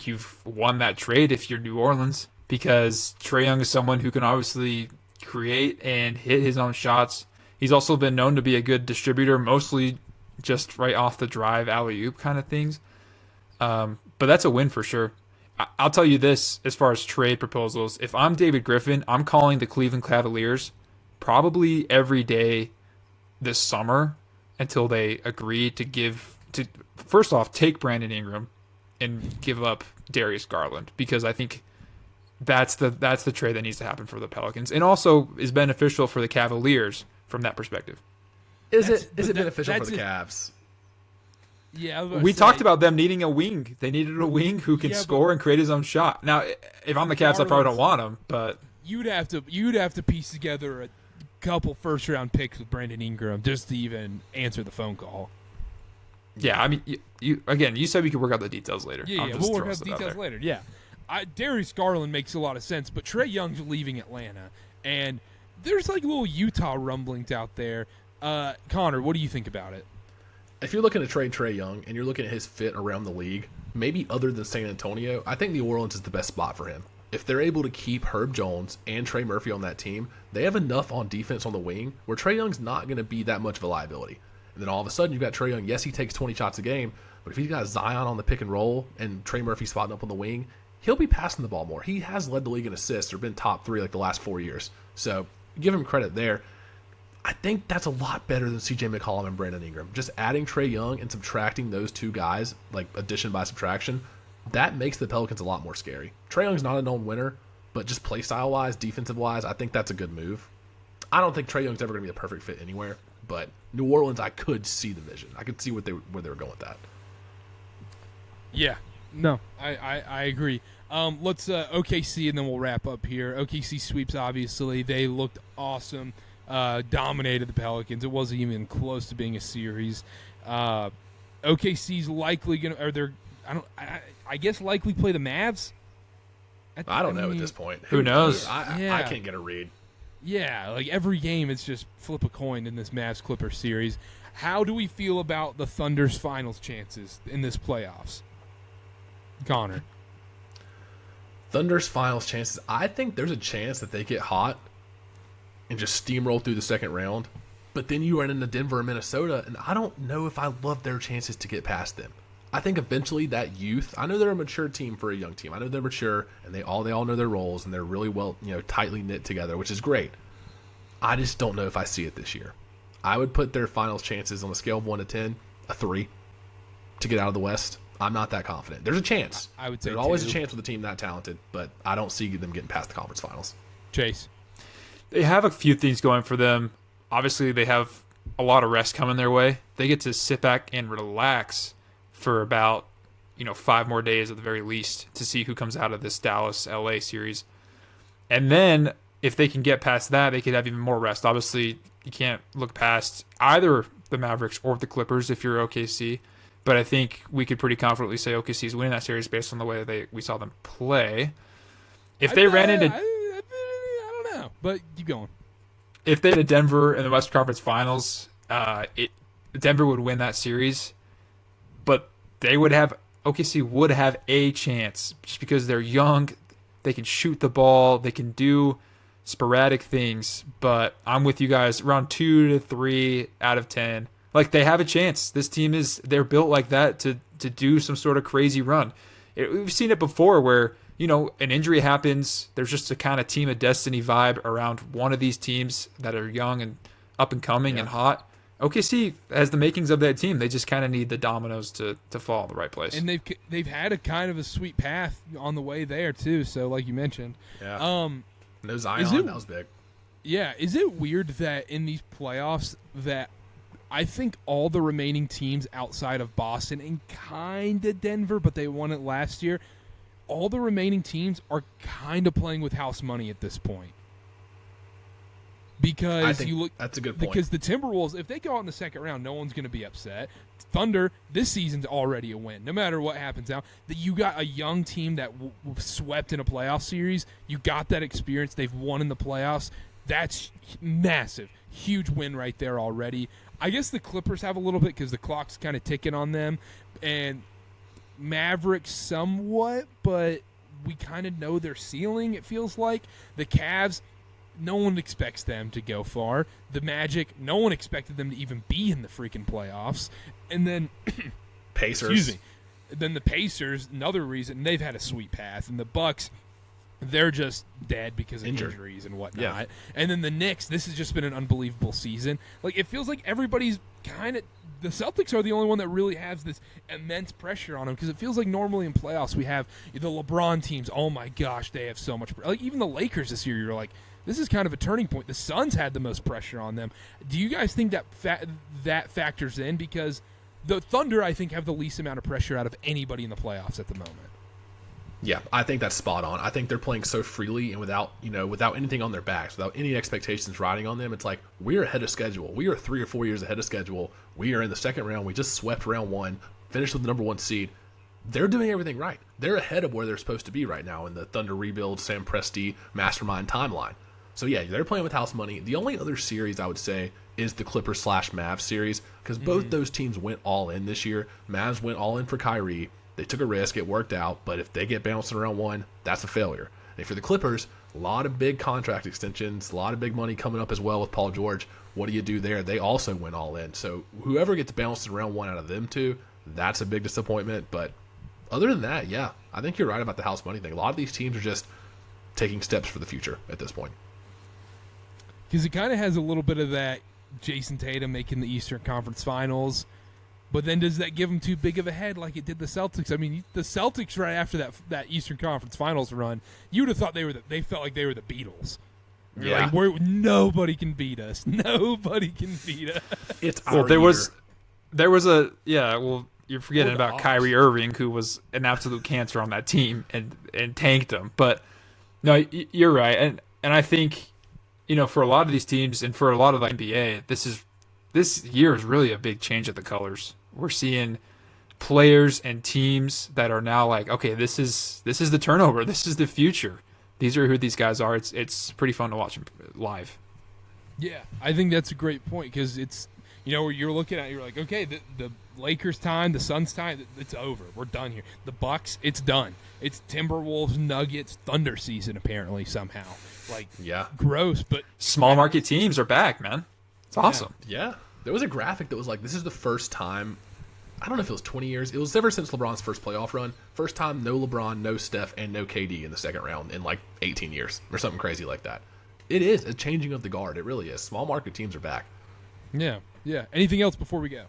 you've won that trade if you're New Orleans, because Trae Young is someone who can obviously create and hit his own shots. He's also been known to be a good distributor, mostly just right off the drive, alley-oop kind of things. But that's a win for sure. I'll tell you this, as far as trade proposals, if I'm David Griffin, I'm calling the Cleveland Cavaliers probably every day this summer until they agree to first off, take Brandon Ingram and give up Darius Garland, because I think that's the trade that needs to happen for the Pelicans, and also is beneficial for the Cavaliers from that perspective. Is it beneficial for the Cavs? Yeah, we talked about them needing a wing. They needed a wing who can score and create his own shot. Now, if I'm the Cavs, I probably don't want him, but you'd have to piece together a couple first-round picks with Brandon Ingram just to even answer the phone call. Yeah, I mean, you said we could work out the details later. Yeah, we'll work out the details later. Yeah. Darius Garland makes a lot of sense, but Trae Young's leaving Atlanta, and there's little Utah rumblings out there. Connor, what do you think about it? If you're looking to trade Trae Young and you're looking at his fit around the league, maybe other than San Antonio, I think New Orleans is the best spot for him. If they're able to keep Herb Jones and Trey Murphy on that team, they have enough on defense on the wing where Trae Young's not going to be that much of a liability. And then all of a sudden, you've got Trae Young. Yes, he takes 20 shots a game, but if he's got Zion on the pick and roll and Trey Murphy spotting up on the wing, he'll be passing the ball more. He has led the league in assists or been top 3 the last 4 years. So give him credit there. I think that's a lot better than CJ McCollum and Brandon Ingram. Just adding Trae Young and subtracting those two guys, addition by subtraction, that makes the Pelicans a lot more scary. Trae Young's not a known winner, but just play style-wise, defensive-wise, I think that's a good move. I don't think Trae Young's ever going to be a perfect fit anywhere, but New Orleans, I could see the vision. I could see where they were going with that. Yeah. No, I agree. Let's OKC, and then we'll wrap up here. OKC sweeps, obviously. They looked awesome. Dominated the Pelicans. It wasn't even close to being a series. OKC's likely going to, I guess likely play the Mavs? I don't know at this point. Who knows? I can't get a read. Yeah, every game it's just flip a coin in this Mavs-Clippers series. How do we feel about the Thunder's finals chances in this playoffs? Connor. Thunder's finals chances, I think there's a chance that they get hot and just steamroll through the second round. But then you run into Denver and Minnesota, and I don't know if I love their chances to get past them. I think eventually that youth, I know they're a mature team for a young team. I know they're mature, and they all know their roles, and they're really well, tightly knit together, which is great. I just don't know if I see it this year. I would put their finals chances on a scale of 1 to 10, a 3, to get out of the West. I'm not that confident. There's a chance. I would say there's always a chance with a team that talented, but I don't see them getting past the conference finals. Chase. They have a few things going for them. Obviously, they have a lot of rest coming their way. They get to sit back and relax for about 5 more days at the very least to see who comes out of this Dallas-LA series. And then if they can get past that, they could have even more rest. Obviously, you can't look past either the Mavericks or the Clippers if you're OKC. But I think we could pretty confidently say OKC is winning that series based on the way that we saw them play. If they ran into... I don't know, but keep going. If they had Denver in the Western Conference Finals, Denver would win that series. But OKC would have a chance just because they're young. They can shoot the ball. They can do sporadic things. But I'm with you guys. Around 2 to 3 out of 10. They have a chance. This team they're built like that to do some sort of crazy run. We've seen it before where an injury happens. There's just a kind of team of destiny vibe around one of these teams that are young and up and coming and hot. OKC has the makings of that team. They just kind of need the dominoes to fall in the right place. And they've had a kind of a sweet path on the way there too. So like you mentioned, no Zion, that was big. Yeah, is it weird that in these playoffs that I think all the remaining teams outside of Boston and kind of Denver, but they won it last year, all the remaining teams are kind of playing with house money at this point. Because I think that's a good point. Because the Timberwolves, if they go out in the second round, no one's going to be upset. Thunder, this season's already a win. No matter what happens now, that you got a young team that swept in a playoff series. You got that experience. They've won in the playoffs. That's massive. Huge win right there already. I guess the Clippers have a little bit because the clock's kind of ticking on them. And Mavericks somewhat, but we kind of know their ceiling, it feels like. The Cavs, no one expects them to go far. The Magic, no one expected them to even be in the freaking playoffs. And then Pacers. Excuse me. Then the Pacers, another reason, they've had a sweet path. And the Bucks, they're just dead because of injuries and whatnot. Yeah. And then the Knicks, this has just been an unbelievable season. Like, it feels like everybody's kind of – the Celtics are the only one that really has this immense pressure on them because it feels like normally in playoffs we have the LeBron teams. Oh, my gosh, they have so much – like, even the Lakers this year, you're like, this is kind of a turning point. The Suns had the most pressure on them. Do you guys think that that factors in? Because the Thunder, I think, have the least amount of pressure out of anybody in the playoffs at the moment. Yeah, I think that's spot on. I think they're playing so freely and without anything on their backs, without any expectations riding on them. It's like we're ahead of schedule. We are 3 or 4 years ahead of schedule. We are in the second round. We just swept round 1, finished with the number 1 seed. They're doing everything right. They're ahead of where they're supposed to be right now in the Thunder rebuild, Sam Presti mastermind timeline. So yeah, they're playing with house money. The only other series I would say is the Clippers/Mavs series because both those teams went all in this year. Mavs went all in for Kyrie. They took a risk. It worked out. But if they get bounced in round 1, that's a failure. And for the Clippers, a lot of big contract extensions, a lot of big money coming up as well with Paul George. What do you do there? They also went all in. So whoever gets bounced in round 1 out of them two, that's a big disappointment. But other than that, yeah, I think you're right about the house money thing. A lot of these teams are just taking steps for the future at this point. Because it kind of has a little bit of that Jason Tatum making the Eastern Conference Finals. But then does that give them too big of a head like it did the Celtics? I mean, the Celtics right after that Eastern Conference Finals run, you would have thought they felt like they were the Beatles. Yeah. Like, nobody can beat us. Nobody can beat us. It's our there was a you're forgetting about Hawks. Kyrie Irving, who was an absolute cancer on that team and tanked them. But no, you're right, and I think for a lot of these teams and for a lot of the NBA, this year is really a big change of the colors. We're seeing players and teams that are now like, okay, this is the turnover. This is the future. These are who these guys are. It's pretty fun to watch them live. Yeah, I think that's a great point because it's where you're looking at it, you're like, okay, the Lakers time, the Suns time, it's over. We're done here. The Bucks, it's done. It's Timberwolves, Nuggets, Thunder season apparently somehow. Like, yeah, gross, but small market teams are back, man. It's awesome. Yeah. There was a graphic that was like, this is the first time, I don't know if it was 20 years. It was ever since LeBron's first playoff run. First time no LeBron, no Steph, and no KD in the second round in like 18 years or something crazy like that. It is a changing of the guard. It really is. Small market teams are back. Yeah. Anything else before we go?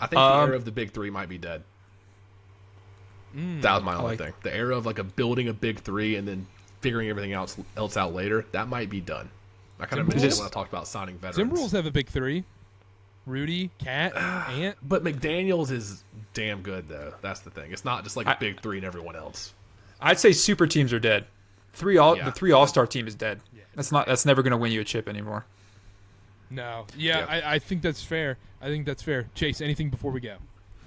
I think the era of the big three might be dead. That was my only thing. The era of like building a big three and then figuring everything else out later, that might be done. I kind of mentioned when I talked about signing veterans. Timberwolves have a big three. Rudy, Cat, Ant. But McDaniels is damn good, though. That's the thing. It's not just like a big three and everyone else. I'd say super teams are dead. The 3 All-Star team is dead. Yeah. That's never going to win you a chip anymore. No. Yeah. I think that's fair. Chase, anything before we go?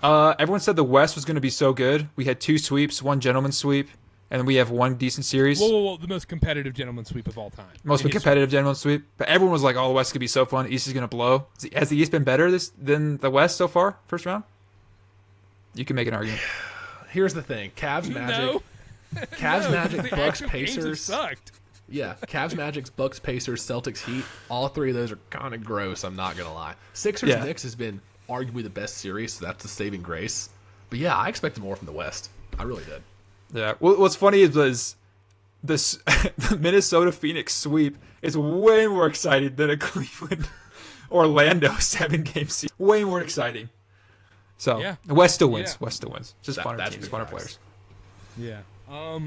Everyone said the West was going to be so good. We had 2 sweeps, 1 gentleman's sweep, and then we have 1 decent series. Whoa. The most competitive gentleman's sweep of all time. Most competitive gentleman's sweep. But everyone was like, oh, the West could be so fun. The East is going to blow. Has the East been better than the West so far, first round? You can make an argument. Here's the thing. Cavs, Magic. Cavs, Magic, Bucks, Pacers. Sucked. Yeah, Cavs, Magic, Bucks, Pacers, Celtics, Heat. All 3 of those are kind of gross, I'm not going to lie. Sixers, Knicks has been arguably the best series, so that's the saving grace. But yeah, I expected more from the West. I really did. Yeah. Well, what's funny is this the Minnesota Phoenix sweep is way more exciting than a Cleveland Orlando 7-game season. Way more exciting. So Yeah. West still wins. Yeah. West still wins. Just funner teams, funner players. Yeah. All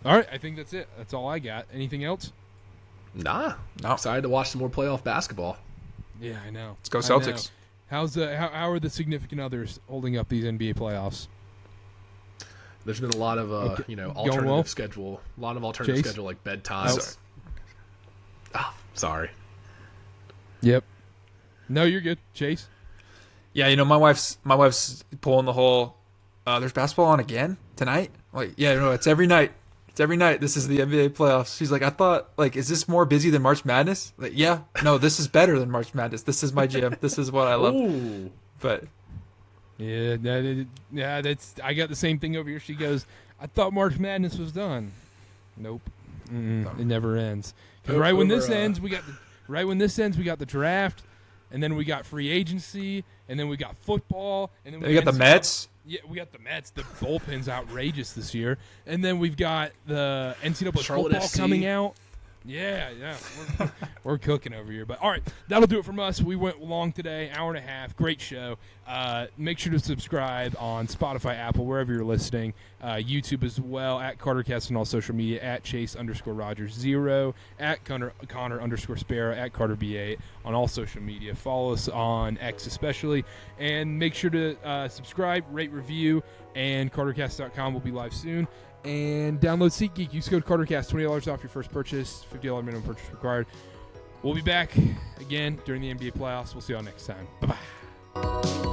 right. I think that's it. That's all I got. Anything else? Nah. No. Excited to watch some more playoff basketball. Yeah, I know. Let's go I know. Celtics. How are the significant others holding up these NBA playoffs? There's been a lot of alternative well? schedule. A lot of alternative Chase? schedule like bedtimes. Sorry. Yep. No, you're good, Chase. Yeah, my wife's pulling the whole. There's basketball on again tonight. Like, yeah, no, it's every night. It's every night. This is the NBA playoffs. She's like, I thought, like, is this more busy than March Madness? Like, yeah, no, this is better than March Madness. This is my jam. This is what I love. Ooh. But Yeah, that's. I got the same thing over here. She goes, I thought March Madness was done. Nope. It never ends. 'Cause right when this ends, we got the draft, and then we got free agency, and then we got football, and then we got the Mets. Yeah, we got the Mets. The bullpen's outrageous this year, and then we've got the NCAA Charlotte football FC. coming out. Yeah. We're cooking over here. But all right, that'll do it from us. We went long today, hour and a half. Great show. Make sure to subscribe on Spotify, Apple, wherever you're listening. YouTube as well, at CarterCast on all social media, at Chase_Rogers0, at Connor_Sparrow, at CarterB8 on all social media. Follow us on X especially. And make sure to subscribe, rate, review, and CarterCast.com will be live soon. And download SeatGeek. Use code CarterCast, $20 off your first purchase, $50 minimum purchase required. We'll be back again during the NBA playoffs. We'll see y'all next time. Bye-bye.